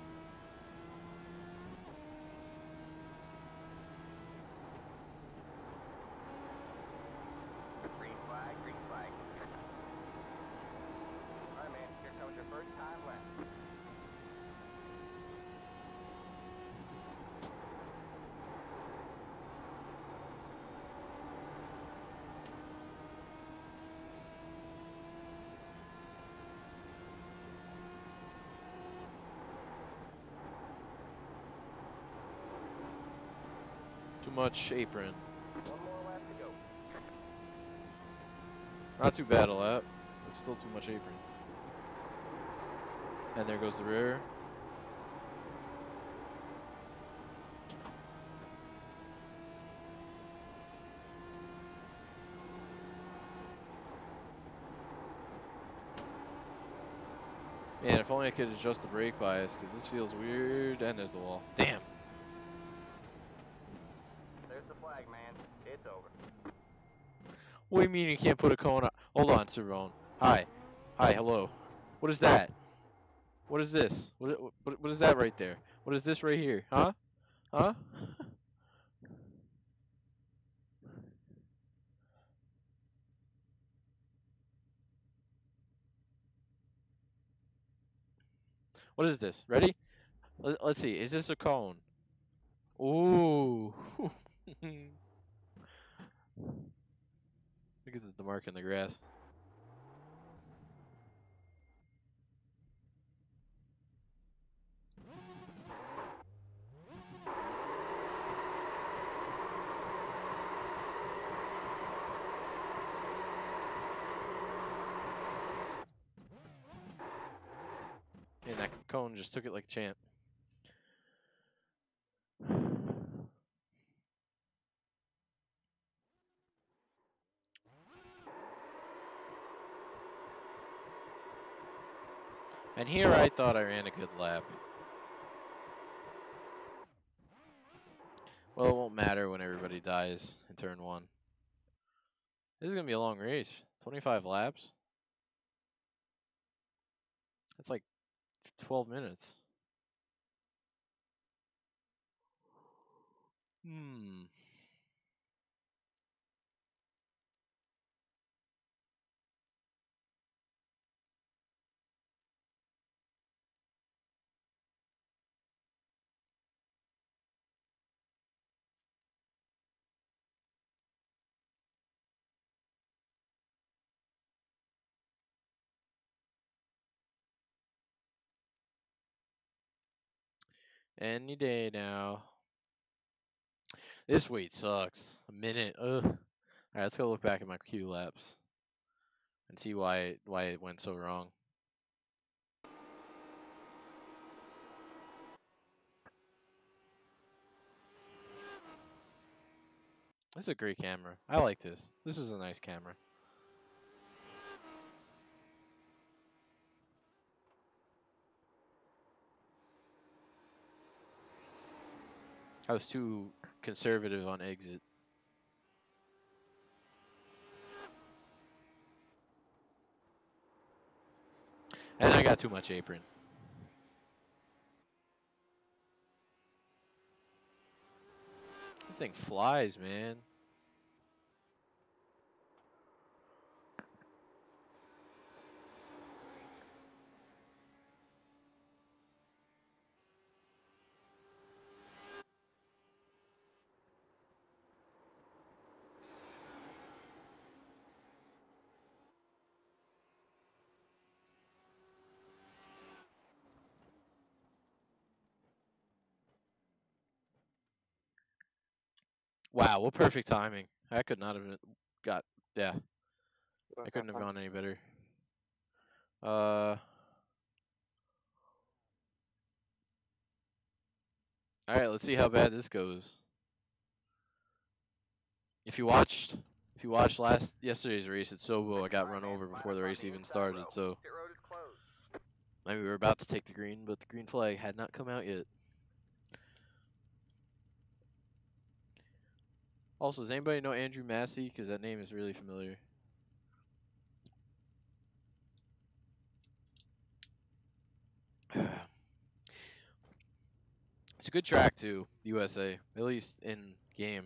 Green flag, green flag. Alright, man. Here comes your first time left. Too much apron. One more lap to go. Not too bad a lap, but still too much apron. And there goes the rear. Man, if only I could adjust the brake bias, because this feels weird. And there's the wall. Damn. There's the flag, man. It's over. What do you mean you can't put a cone up? Hold on, Cerrone. Hi. Hi, hello. What is that? What is this? What is that right there? What is this right here? Huh? Huh? What is this? Ready? Let's see. Is this a cone? Ooh. Look at the mark in the grass. And that cone just took it like a champ. And here I thought I ran a good lap. Well, it won't matter when everybody dies in turn 1. This is going to be a long race. 25 laps. That's like 12 minutes. Hmm. Any day now. This wait sucks. A minute. Ugh. Alright, let's go look back at my Q laps and see why it went so wrong. This is a great camera. I like this. This is a nice camera. I was too conservative on exit. And I got too much apron. This thing flies, man. Wow, what perfect timing. I could not have got, yeah. I couldn't have gone any better. Alright, let's see how bad this goes. If you watched yesterday's race at Sobo, I got run over before the race even started, so Pit road is closed. I mean, we were about to take the green, but the green flag had not come out yet. Also, does anybody know Andrew Massey? Because that name is really familiar. It's a good track too, USA, at least in game.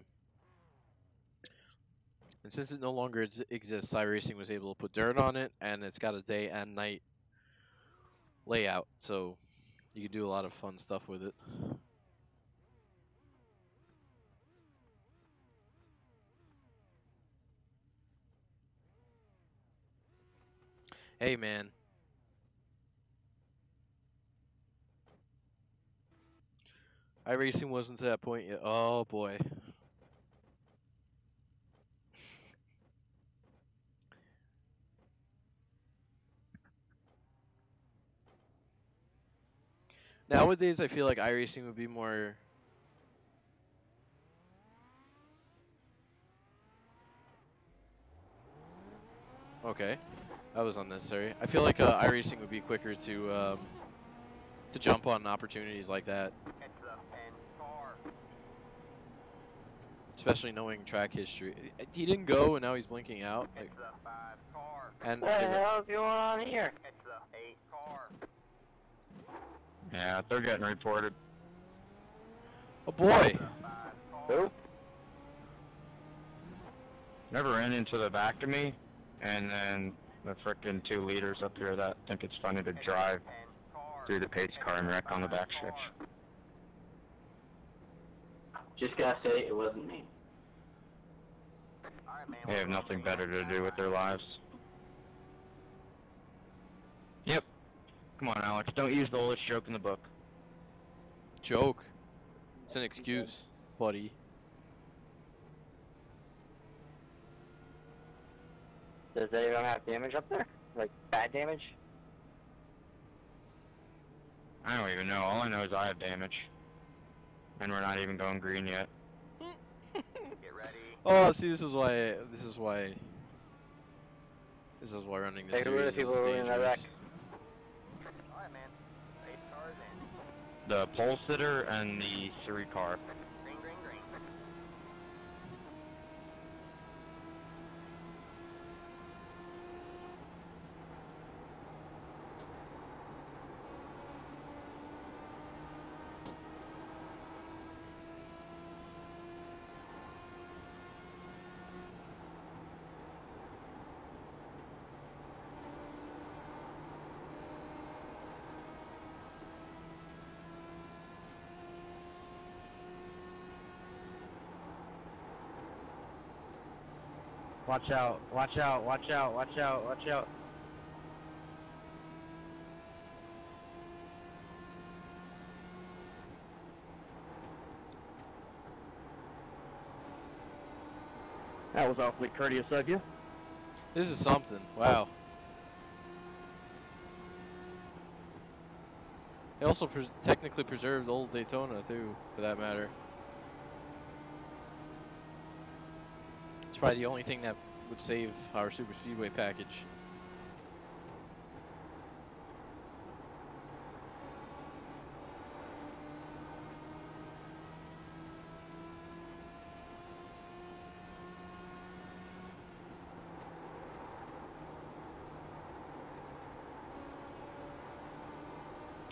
And since it no longer exists, iRacing was able to put dirt on it, and it's got a day and night layout, so you can do a lot of fun stuff with it. Hey, man. iRacing wasn't to that point yet. Oh, boy. Nowadays, I feel like iRacing would be more. Okay, that was unnecessary. I feel like iRacing would be quicker to jump on opportunities like that. It's the 10 car. Especially knowing track history. He didn't go, and now he's blinking out. Like, It's the 5 car. and What the hell is going on here? It's the 8 car. Yeah, they're getting reported. oh boy, Who? Never ran into the back of me, and then the frickin' 2 leaders up here that think it's funny to drive through the pace car and wreck on the backstretch. Just gotta say, it wasn't me. They have nothing better to do with their lives. Yep. Come on, Alex. Don't use the oldest joke in the book. joke. It's an excuse, buddy. Does anyone have damage up there? Like, bad damage? I don't even know. All I know is I have damage. And we're not even going green yet. Get ready. Oh, see, this is why running this Hey, who are the series people is who were in that wreck? dangerous. Alright, man. 8 cars in. The pole sitter and the 3 car. Green, green, green. Watch out, watch out, watch out, watch out, watch out. That was awfully courteous of you. This is something. Wow. They also technically preserved old Daytona too, for that matter. It's probably the only thing that would save our super speedway package.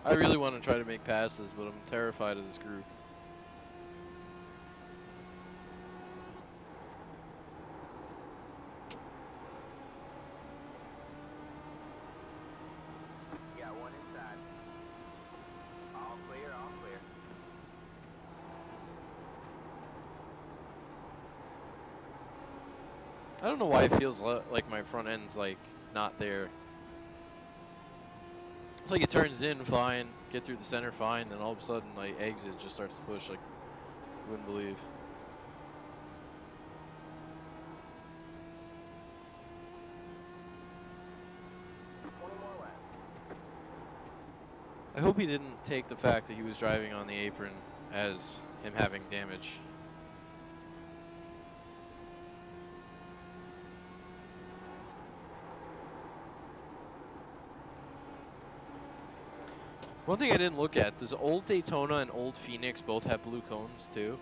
I really want to try to make passes, but I'm terrified of this group. Yeah, one inside. All clear, all clear. I don't know why it feels like my front end's like not there. It's like it turns in fine, get through the center fine, then all of a sudden like exit just starts to push like you wouldn't believe. I hope he didn't take the fact that he was driving on the apron as him having damage. One thing I didn't look at, does old Daytona and old Phoenix both have blue cones too?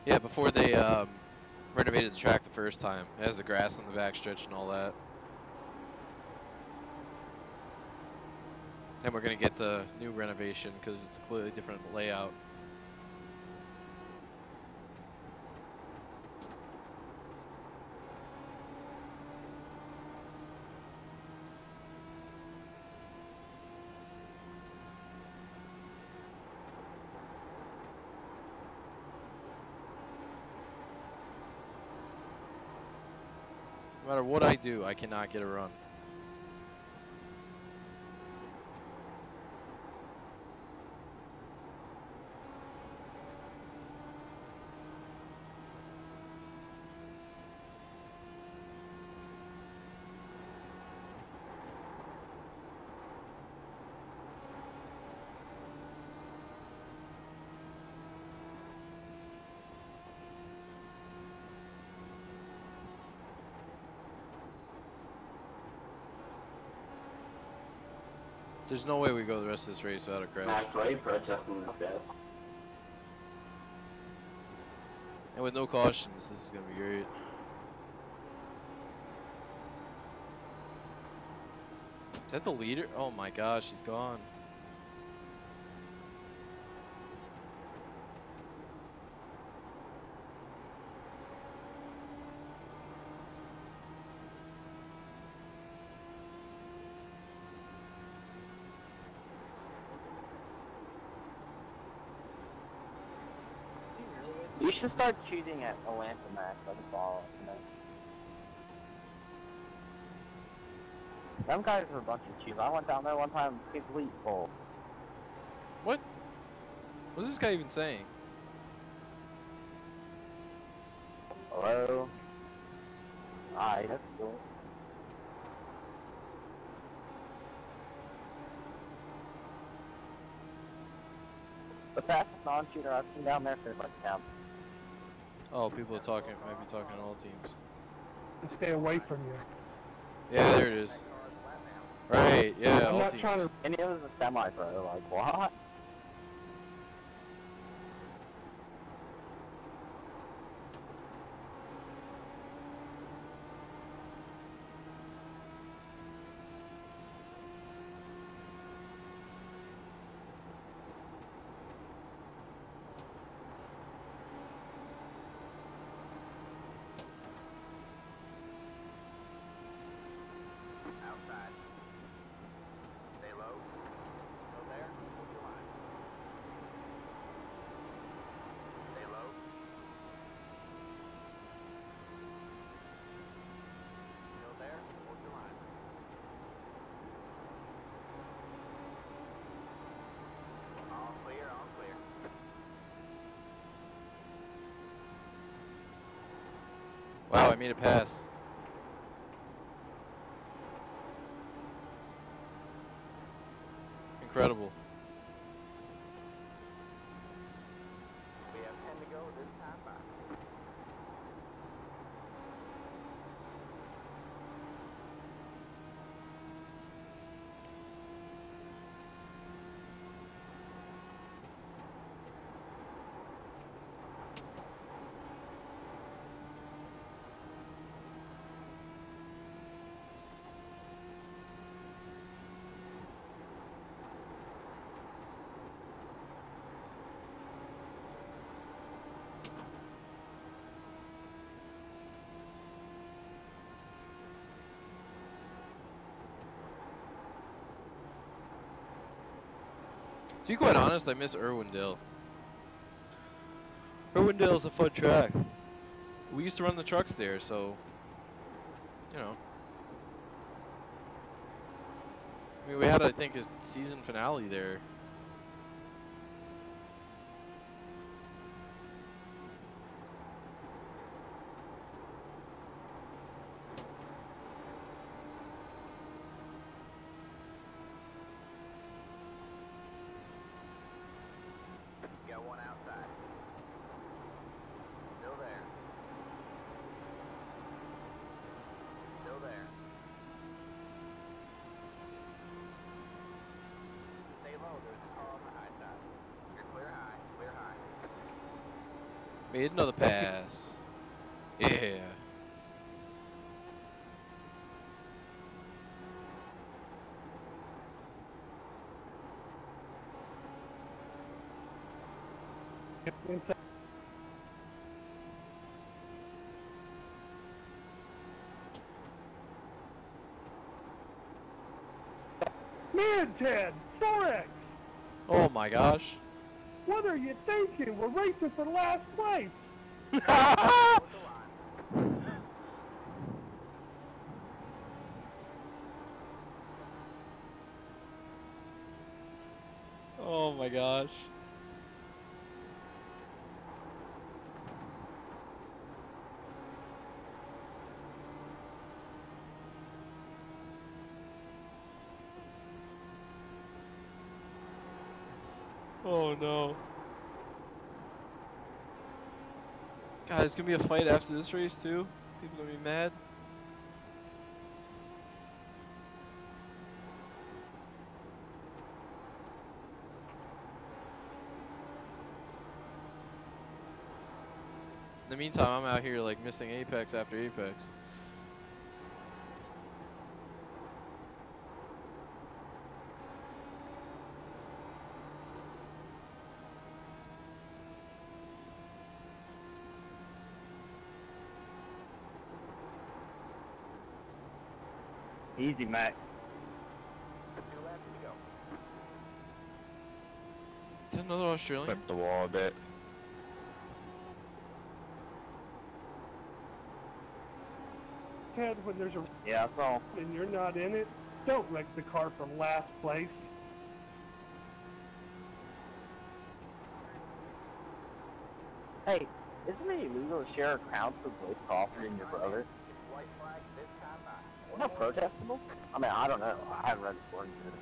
Yeah, before they renovated the track the first time. It has the grass on the backstretch and all that. And we're going to get the new renovation because it's a completely different layout. No matter what I do, I cannot get a run. There's no way we go the rest of this race without a crash. Max Wade protesting the death. And with no cautions, this is gonna be great. Is that the leader? Oh my gosh, he's gone. You should start shooting at Atlanta Max like a ball, you know. Them guys are a bunch of cheaters. I went down there one time, complete full. What? What is this guy even saying? Hello? Alright, that's cool. The fastest non-shooter I've seen down there for like down. Oh, people are talking, might be talking to all teams. Stay away from you. Yeah, there it is. Right, yeah, I'm all not teams. trying to. And it was a semi-pro, like, what? Outside. Stay low. Go there. Hold your line. Stay low. Go there. Hold your line. All clear. All clear. Wow, I made a pass. Incredible. We have 10 to go this time by. To be quite honest, I miss Irwindale. Irwindale's a fun track. We used to run the trucks there, so, you know. I mean, we had, I think, a season finale there. Got one outside. Still there. Still there. Stay low. There's a car on the high side. You're clear high. Clear high. Made another pass. Yeah. Man, Ted, 4X. Oh my gosh. What are you thinking? We're racing for last place. Oh my gosh. Oh no. God, there's gonna be a fight after this race too? People gonna be mad? the meantime, I'm out here like missing apex after apex. Easy, Mac. 2 laps to go. Is that another Australian? Clip the wall a bit. Ted, when there's a Yeah, that's all. and you're not in it, don't wreck the car from last place. Hey, isn't it illegal to share a crown for Blake Crawford and your brother? White flag this time by. Isn't that protestable? I mean, I don't know. I haven't read the sporting news.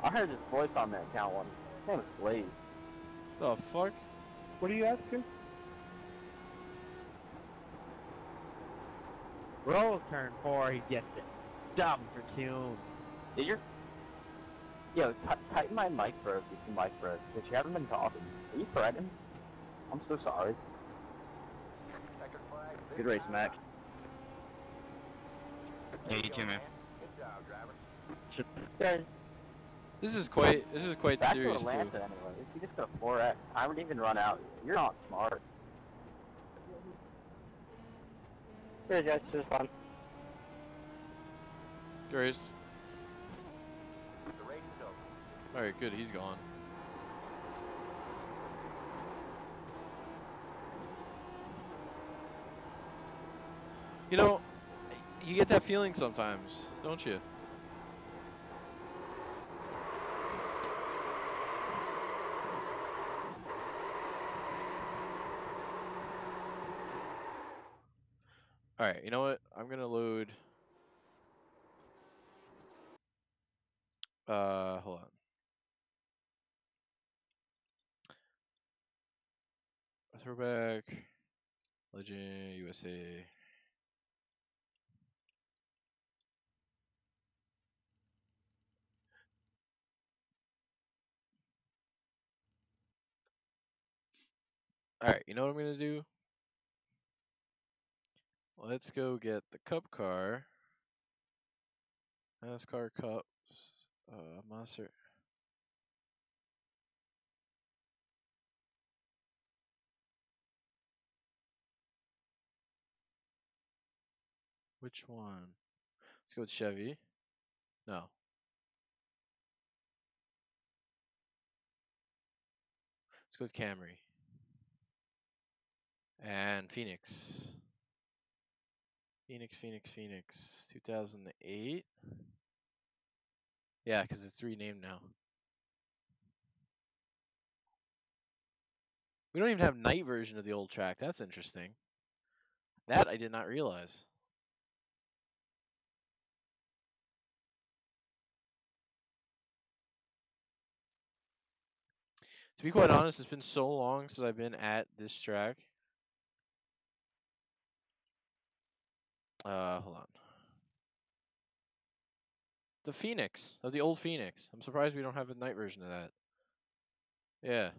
I heard this voice on that account one. His name is Blaze. The fuck? What are you asking? Roll turn 4, he gets it. Dumb for tune. Did you? Yo, tighten my mic, bro. If you can mic, bro. Because you haven't been talking. Are you threatening? I'm so sorry. Checkered flag this Good race, time Mac. by. Yeah, you too, man. Good job, driver. This is quite Back serious to too. Atlanta anyway. You just got a 4X. I would even run out. You're not smart. Here, guys. Just fun. Grace. The race is over. Alright, good, he's gone. You know, you get that feeling sometimes, don't you? Alright, you know what? I'm gonna load... hold on. Throwback, Legend, USA. Alright, you know what I'm gonna do? Let's go get the Cup car. NASCAR Cups. Monster. Which one? Let's go with Chevy. No. Let's go with Camry. And Phoenix. Phoenix. 2008? Yeah, because it's renamed now. We don't even have night version of the old track. That's interesting. That I did not realize. To be quite honest, it's been so long since I've been at this track. Hold on. The Phoenix, of the old Phoenix. I'm surprised we don't have a night version of that. Yeah.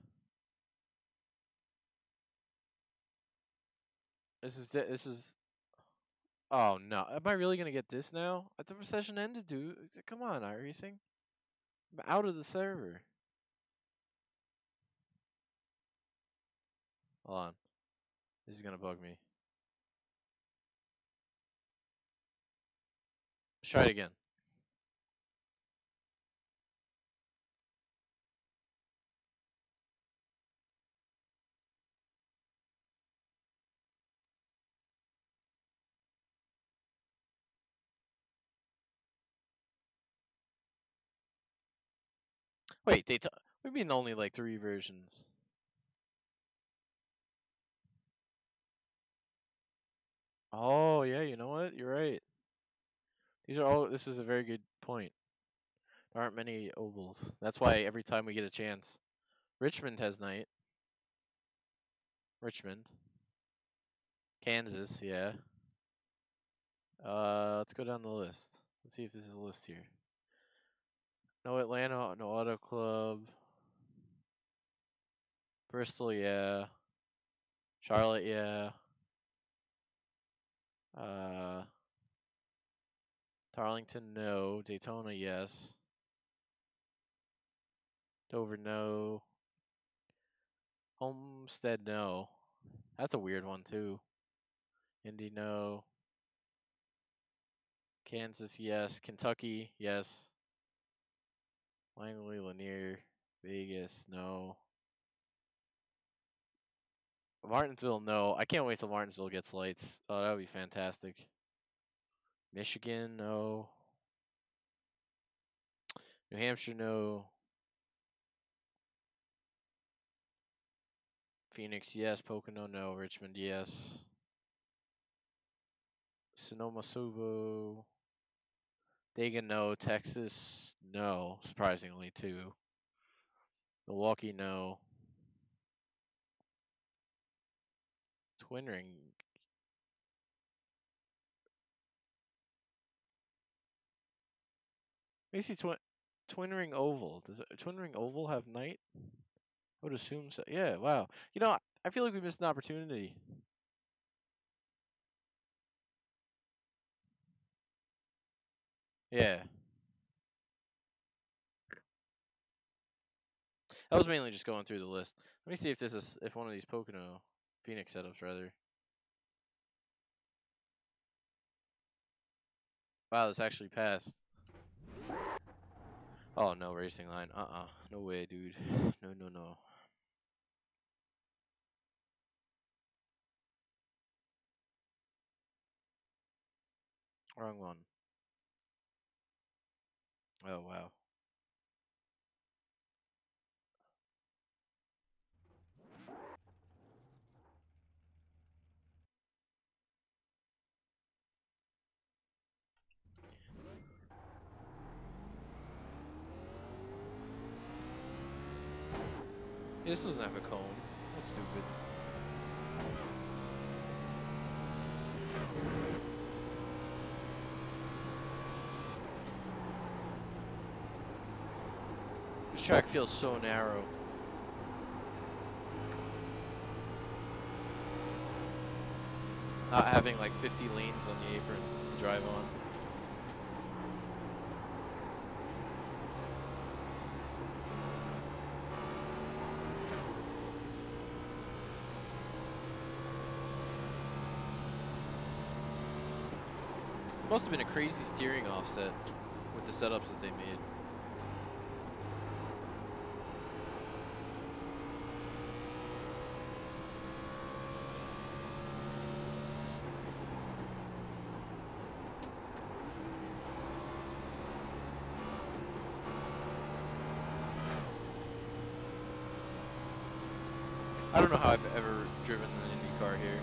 This is. Oh no! Am I really gonna get this now? The session ended, dude. Come on, iRacing. I'm out of the server. Hold on. This is gonna bug me. Let's try it again. Wait, we mean only like 3 versions. Oh yeah, you know what? You're right. These are all. This is a very good point. There aren't many ovals. That's why every time we get a chance, Richmond has night. Richmond, Kansas, yeah. Let's go down the list. Let's see if this is a list here. No Atlanta, no Auto Club. Bristol, yeah. Charlotte, yeah. Darlington, no. Daytona, yes. Dover, no. Homestead, no. That's a weird one, too. Indy, no. Kansas, yes. Kentucky, yes. Langley, Lanier, Vegas, no. Martinsville, no. I can't wait till Martinsville gets lights. Oh, that would be fantastic. Michigan, no. New Hampshire, no. Phoenix, yes. Pocono, no. Richmond, yes. Sonoma, Subo. Dagan, no. Texas, no. Surprisingly, too. Milwaukee, no. Twin Ring. Basically, Twin Ring Oval. Does Twin Ring Oval have night? I would assume so. Yeah, wow. You know, I feel like we missed an opportunity. Yeah. I was mainly just going through the list. Let me see if one of these Pocono Phoenix setups rather. Wow, this actually passed. Oh no, racing line. No way, dude. No. Wrong one. Oh wow. This doesn't have a cone. That's stupid. This track feels so narrow. Not having like 50 lanes on the apron to drive on. Must have been a crazy steering offset with the setups that they made. I don't know how I've ever driven an Indy car here.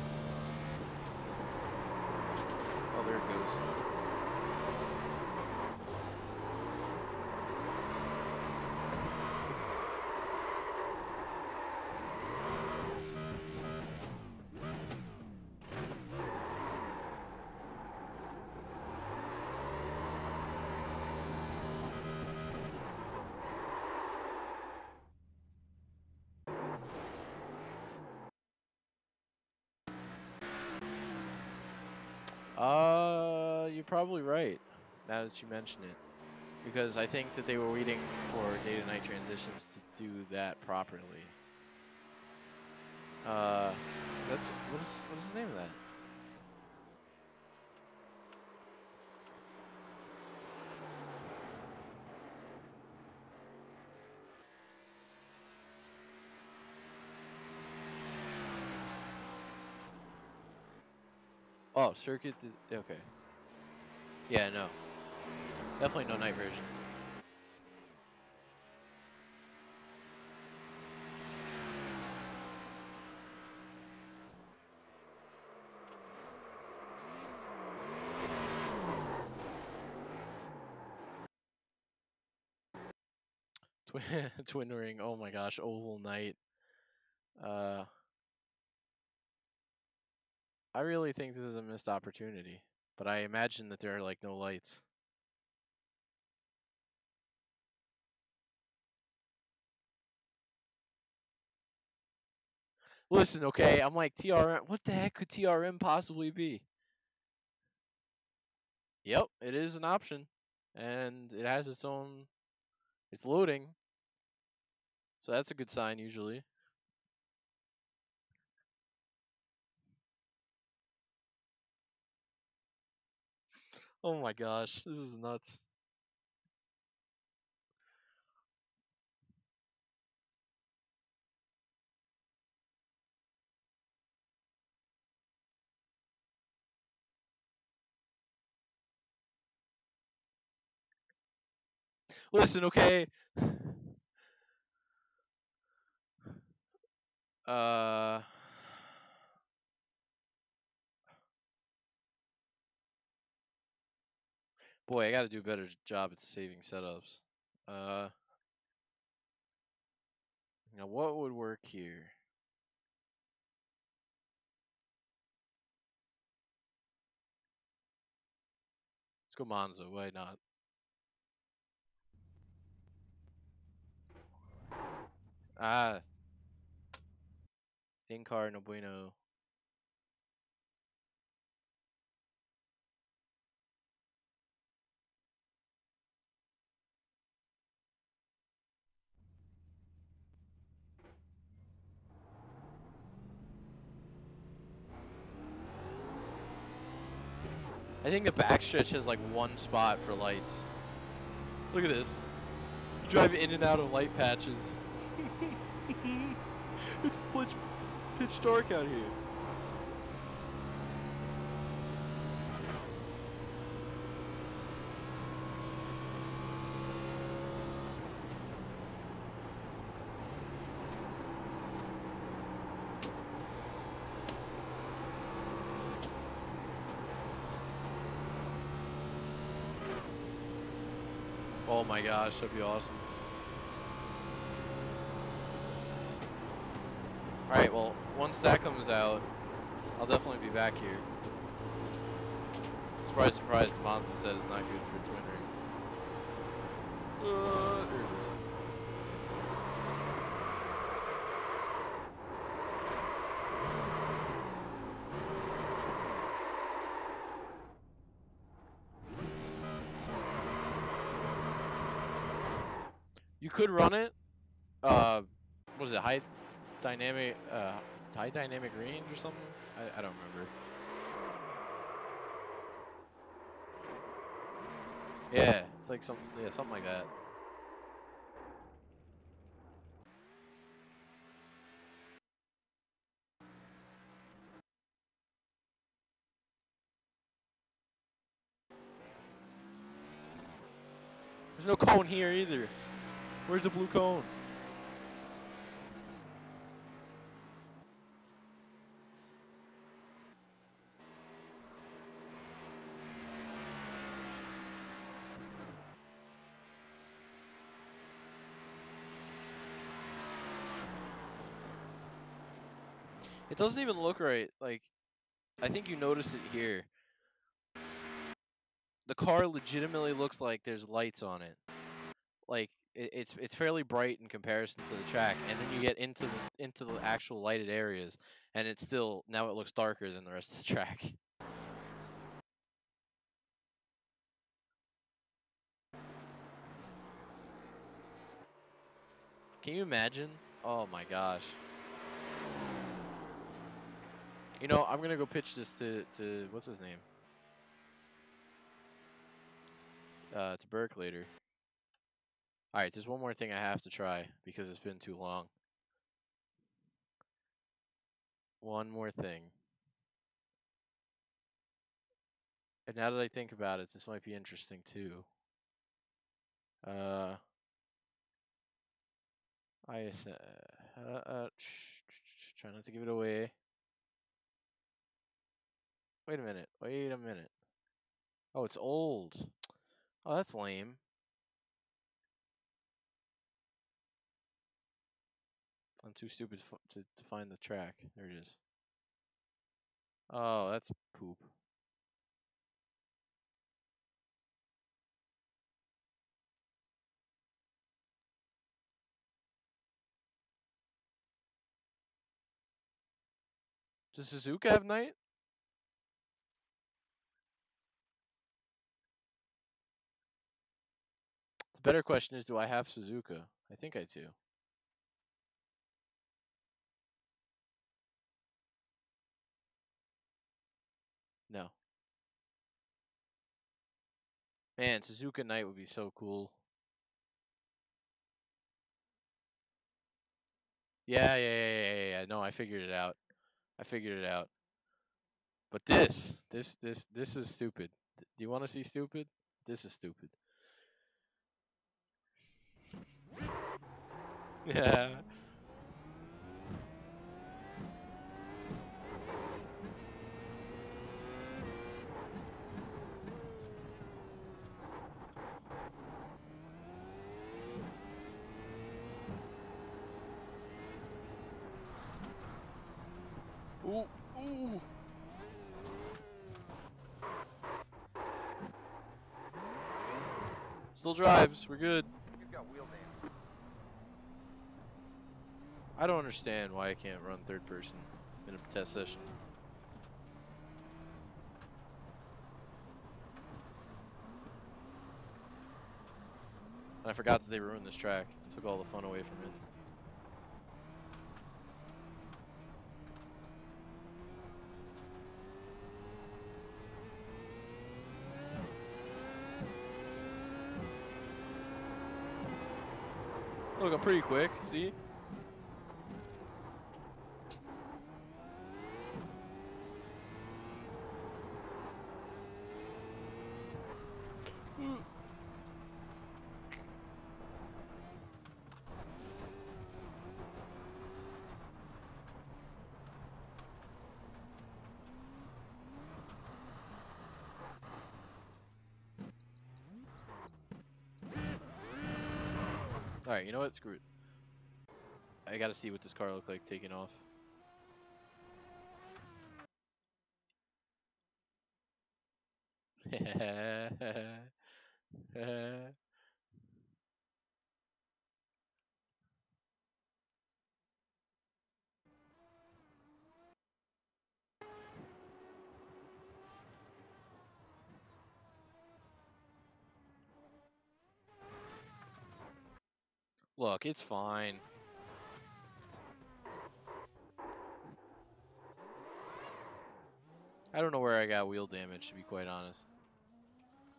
Oh, there it goes. You're probably right, now that you mention it. Because I think that they were waiting for day to night transitions to do that properly. What is the name of that? Oh, circuit. Okay. Yeah, no. Definitely no night version. Twin ring. Oh my gosh, oval night. I really think this is a missed opportunity, but I imagine that there are like no lights. Listen, okay, I'm like TRM. What the heck could TRM possibly be? Yep, it is an option, and it has its own. It's loading, so that's a good sign usually. Oh my gosh, this is nuts. Listen, okay. Uh, boy, I gotta do a better job at saving setups. Uh, now what would work here? Let's go Monza. Why not? Ah, in car, no bueno. I think the backstretch has like one spot for lights. Look at this. You drive in and out of light patches. It's pitch dark out here. Oh my gosh, that'd be awesome. Alright, well, once that comes out, I'll definitely be back here. Surprise, surprise, the Monza set is not good for twin ring. There it is. You could run it. What is it? High dynamic range or something? I don't remember. Yeah, it's like something like that. There's no cone here either. Where's the blue cone? It doesn't even look right. Like, I think you notice it here. The car legitimately looks like there's lights on it. Like it's fairly bright in comparison to the track, and then you get into the actual lighted areas, and it's still now it looks darker than the rest of the track. Can you imagine? Oh my gosh. You know, I'm gonna go pitch this to what's his name? To Burke later. Alright, there's one more thing I have to try because it's been too long. One more thing. And now that I think about it, this might be interesting too. Try not to give it away. Wait a minute. Wait a minute. Oh, it's old. Oh, that's lame. I'm too stupid to find the track. There it is. Oh, that's poop. Does Suzuka have night? The better question is, do I have Suzuka? I think I do. No. Man, Suzuka Night would be so cool. Yeah. No, I figured it out. I figured it out. But this is stupid. Do you want to see stupid? This is stupid. Yeah. Ooh. Still drives. We're good. You've got wheel damage. I don't understand why I can't run third person in a test session. And I forgot that they ruined this track. Took all the fun away from it. Look, I'm pretty quick, see? Alright, you know what? Screw it. I gotta see what this car looked like taking off. Look, it's fine. I don't know where I got wheel damage, to be quite honest.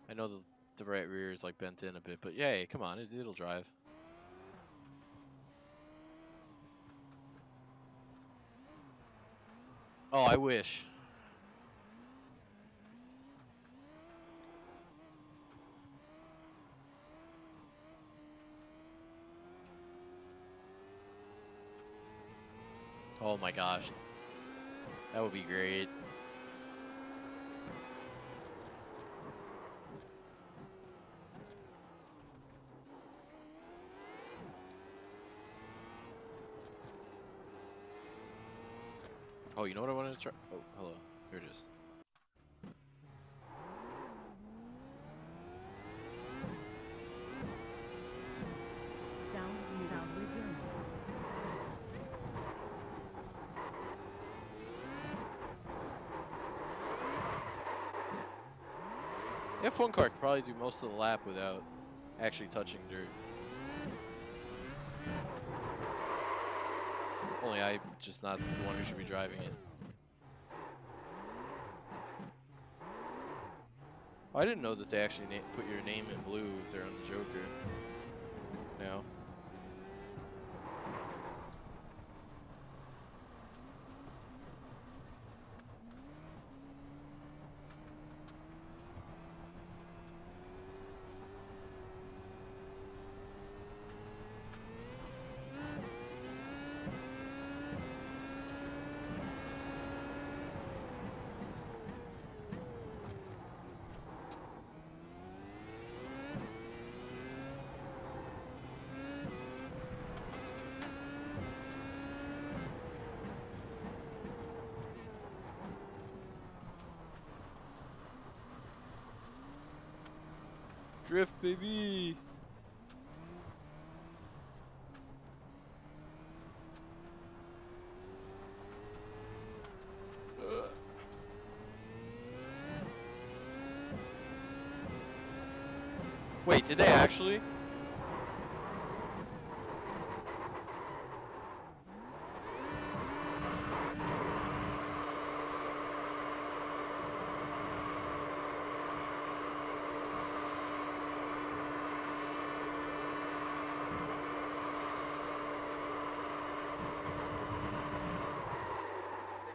I know the right rear is like bent in a bit, but yay, come on, it'll drive. Oh, I wish. Oh my gosh. That would be great. Oh, you know what I wanted to try? Oh, hello. Here it is. Sound resumed. The F1 car could probably do most of the lap without actually touching dirt. Only I'm just not the one who should be driving it. Oh, I didn't know that they actually put your name in blue if they're on the Joker. Now. Drift, baby! Wait, did they actually? Then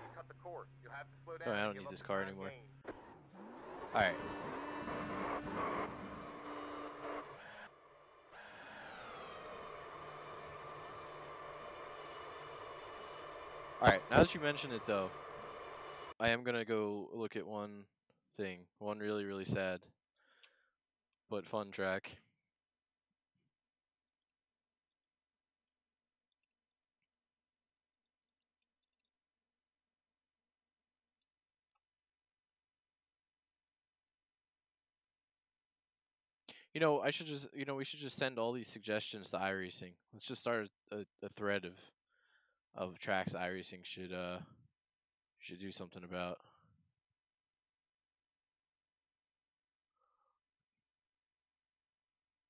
you cut the course. You'll have to slow Oh, down I and don't give need up this the car time anymore. gained. Alright. Alright, now that you mention it though, I am gonna go look at one thing. One really, really sad but fun track. You know, I should just, we should just send all these suggestions to iRacing. Let's just start a thread of tracks iRacing should do something about.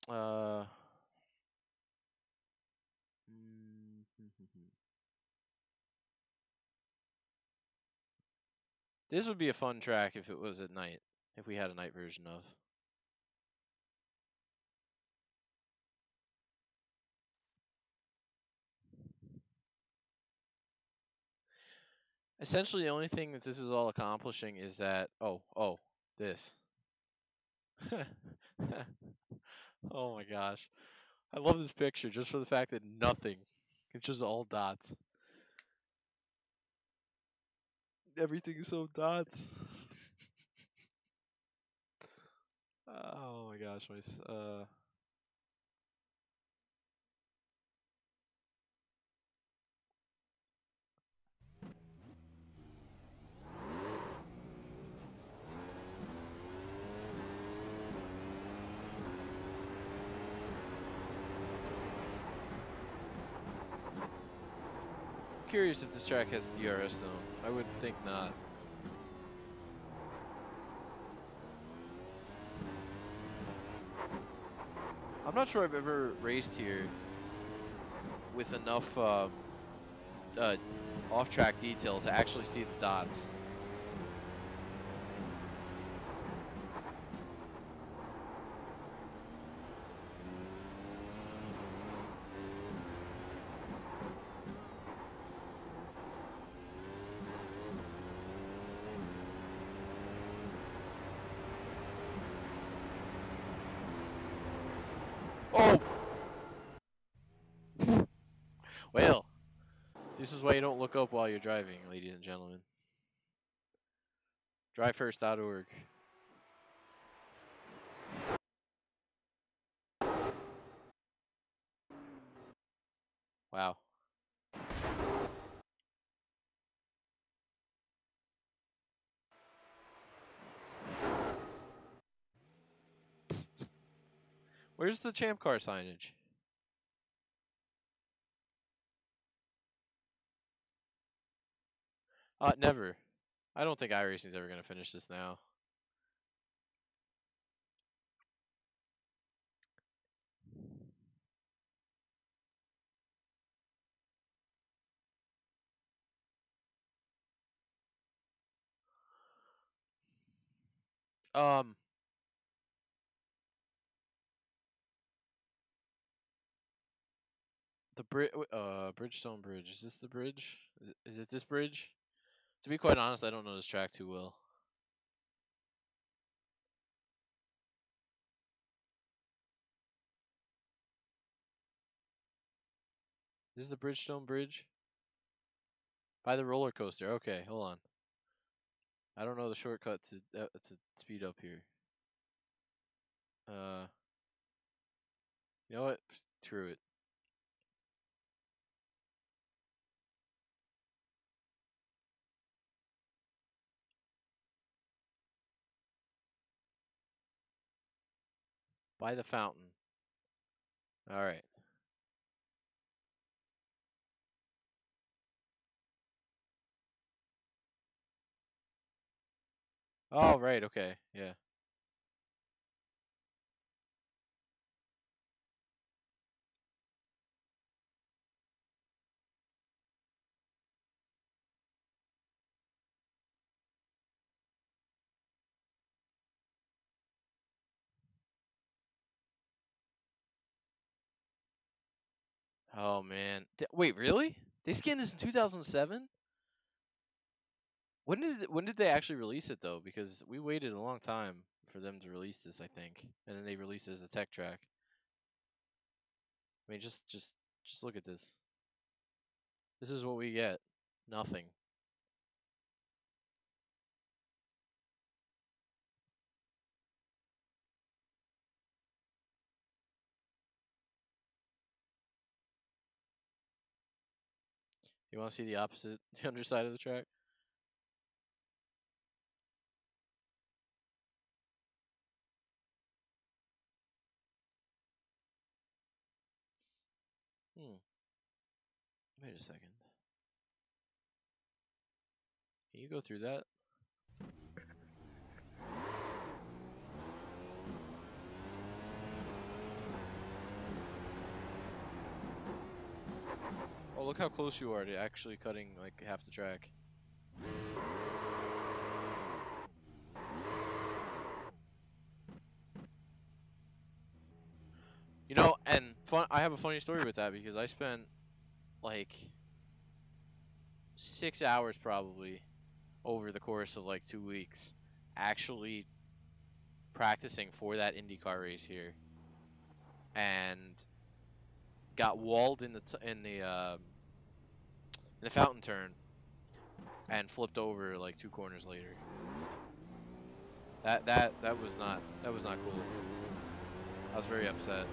Uh, this would be a fun track if it was at night, if we had a night version of. Essentially, the only thing that this is all accomplishing is that, this. Oh my gosh. I love this picture just for the fact that nothing. It's just all dots. Everything is so dots. Oh my gosh, curious if this track has DRS though. I would think not. I'm not sure I've ever raced here with enough off-track detail to actually see the dots. Oh! Well, this is why you don't look up while you're driving, ladies and gentlemen. Drivefirst.org. Wow. Where's the Champ Car signage? Never. I don't think iRacing's ever going to finish this now. Um, the Bridgestone Bridge. Is this the bridge? Is it this bridge? To be quite honest, I don't know this track too well. This is the Bridgestone Bridge? By the roller coaster. Okay, hold on. I don't know the shortcut to speed up here. You know what? Screw it. By the fountain. All right. Oh, right. Okay. Yeah. Oh man. Wait, really? They scanned this in 2007? When did they actually release it though? Because we waited a long time for them to release this, I think, and then they released it as a tech track. I mean, just look at this. This is what we get. Nothing. You want to see the opposite, the underside of the track? Hmm. Wait a second. Can you go through that? Oh, look how close you are to actually cutting like half the track. You know, and I have a funny story with that because I spent like 6 hours probably over the course of like 2 weeks actually practicing for that IndyCar race here, and got walled in the fountain turn and flipped over like 2 corners later. That was not cool. I was very upset.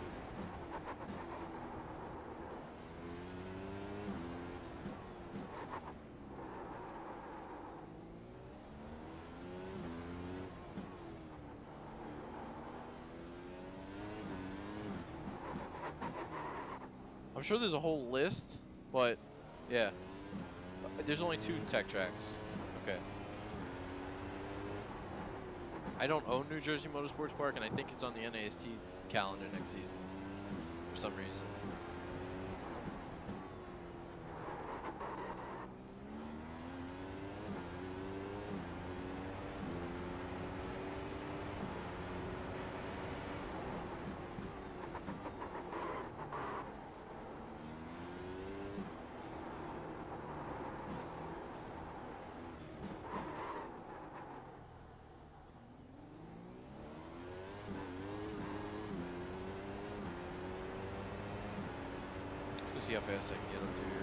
I'm sure there's a whole list, but yeah. There's only 2 tech tracks. Okay. I don't own New Jersey Motorsports Park, and I think it's on the NAST calendar next season for some reason. Let's see how fast I can get up to here.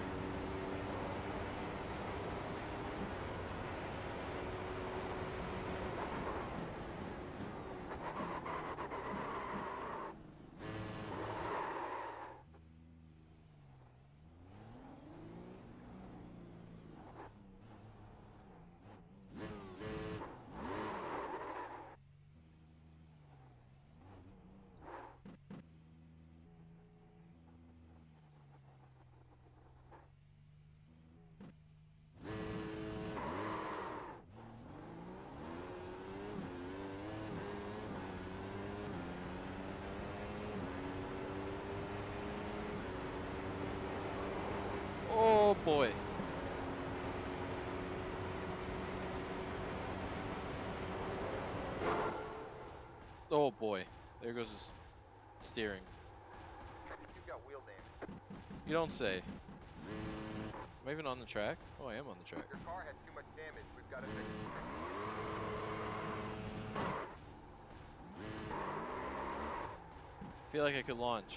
Oh boy. Oh boy. There goes his steering. You've got wheel damage. You don't say. Am I even on the track? Oh, I am on the track. Your car has too much damage. We've got to fix it. I feel like I could launch.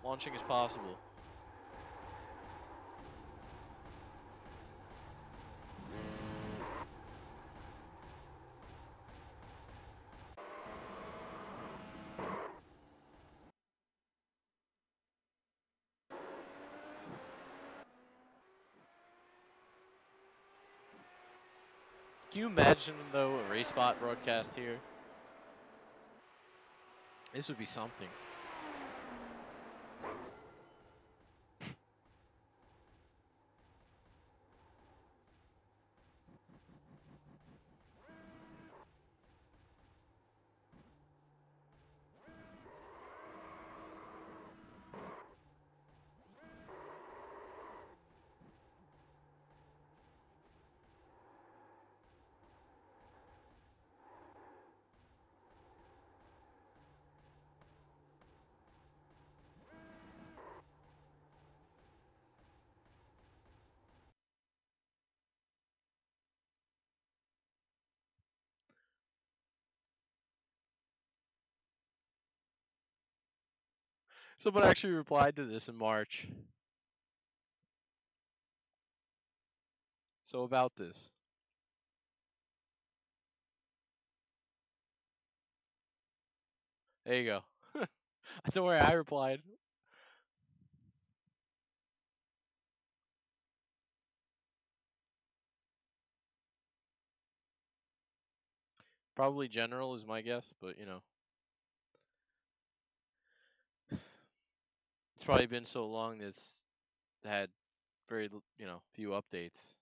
Launching is possible. Can you imagine, though, a race spot broadcast here? This would be something. Someone actually replied to this in March. So about this. There you go. Don't worry, I replied. Probably general is my guess, but you know. It's probably been so long that it's had very, few updates.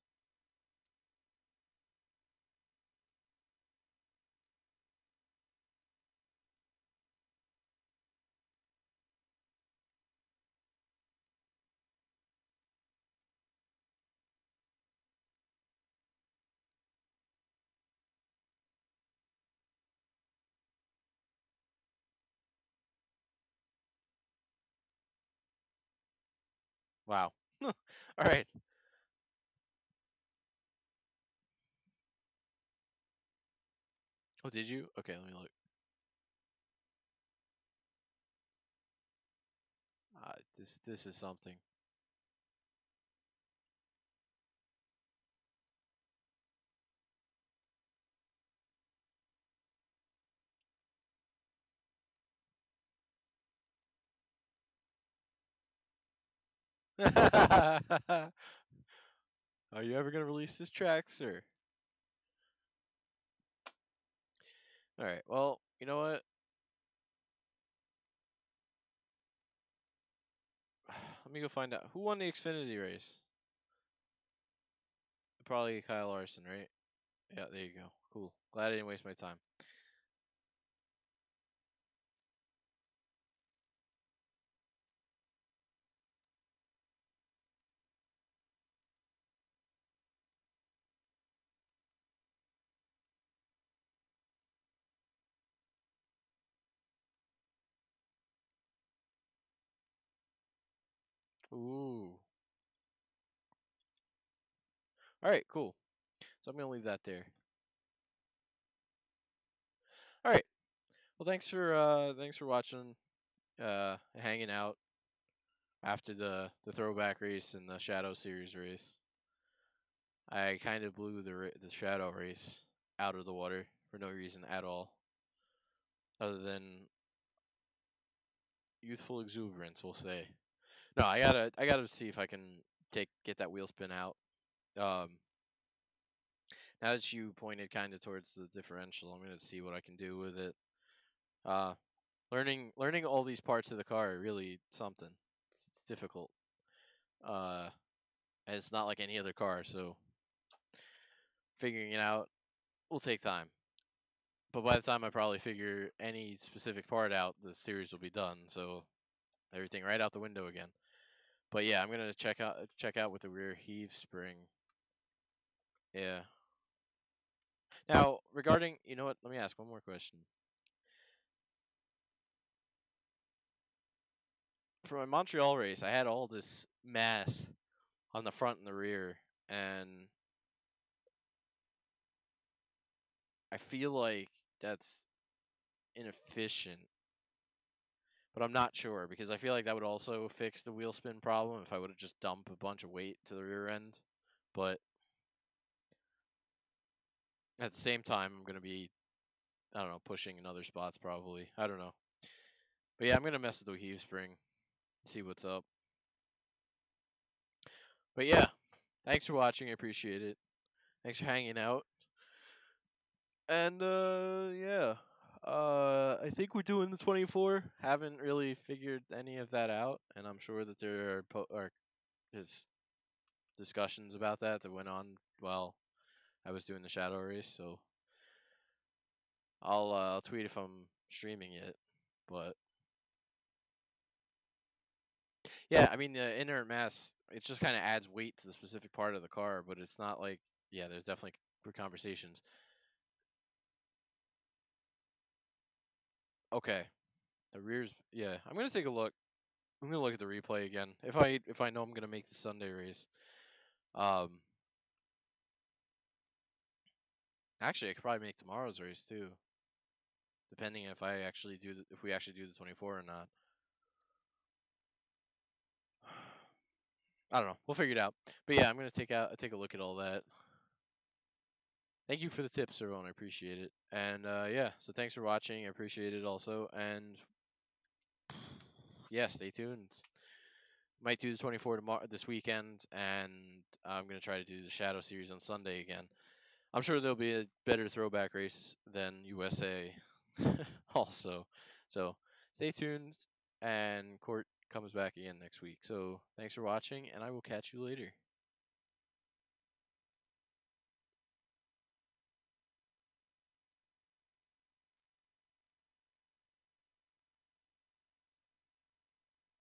Wow. All right. Oh, did you? Okay, let me look. This is something. Are you ever gonna release this track, sir? All right. Well, you know what? Let me go find out who won the Xfinity race. Probably Kyle Larson, right? Yeah, there you go. Cool. Glad I didn't waste my time. Ooh. All right, cool. So I'm gonna leave that there. All right. Well, thanks for watching, hanging out after the throwback race and the Shadow Series race. I kind of blew the Shadow race out of the water for no reason at all, other than youthful exuberance, we'll say. No, I gotta see if I can get that wheel spin out. Um, Now that you pointed kind of towards the differential, I'm gonna see what I can do with it. Uh, learning all these parts of the car are really something. It's difficult. Uh, and it's not like any other car, so figuring it out will take time. But by the time I probably figure any specific part out, the series will be done. So everything right out the window again. But yeah, I'm gonna check out with the rear heave spring. Yeah. Now regarding, you know what? Let me ask one more question. For my Montreal race, I had all this mass on the front and the rear, and I feel like that's inefficient. But I'm not sure because I feel like that would also fix the wheel spin problem if I would have just dumped a bunch of weight to the rear end. But at the same time, I'm gonna be, I don't know, pushing in other spots probably. I don't know. But yeah, I'm gonna mess with the heave spring, see what's up. But yeah, thanks for watching. I appreciate it. Thanks for hanging out. And yeah. I think we're doing the 24. Haven't really figured any of that out, and I'm sure that there are his discussions about that went on while I was doing the shadow race. So I'll tweet if I'm streaming it. But yeah, I mean the inert mass, it just kind of adds weight to the specific part of the car, but it's not like, yeah, there's definitely good conversations. Okay, the rears, yeah, I'm gonna take a look. I'm gonna look at the replay again if I know I'm gonna make the Sunday race. Um, Actually, I could probably make tomorrow's race too, depending if we actually do the 24 or not. I don't know. We'll figure it out. But yeah, I'm gonna take a look at all that. Thank you for the tips, everyone. I appreciate it. And yeah, so thanks for watching. I appreciate it also. And yeah, stay tuned. Might do the 24 tomorrow this weekend, and I'm gonna try to do the Shadow Series on Sunday again. I'm sure there'll be a better throwback race than USA, also. So stay tuned, and Court comes back again next week. So thanks for watching, and I will catch you later.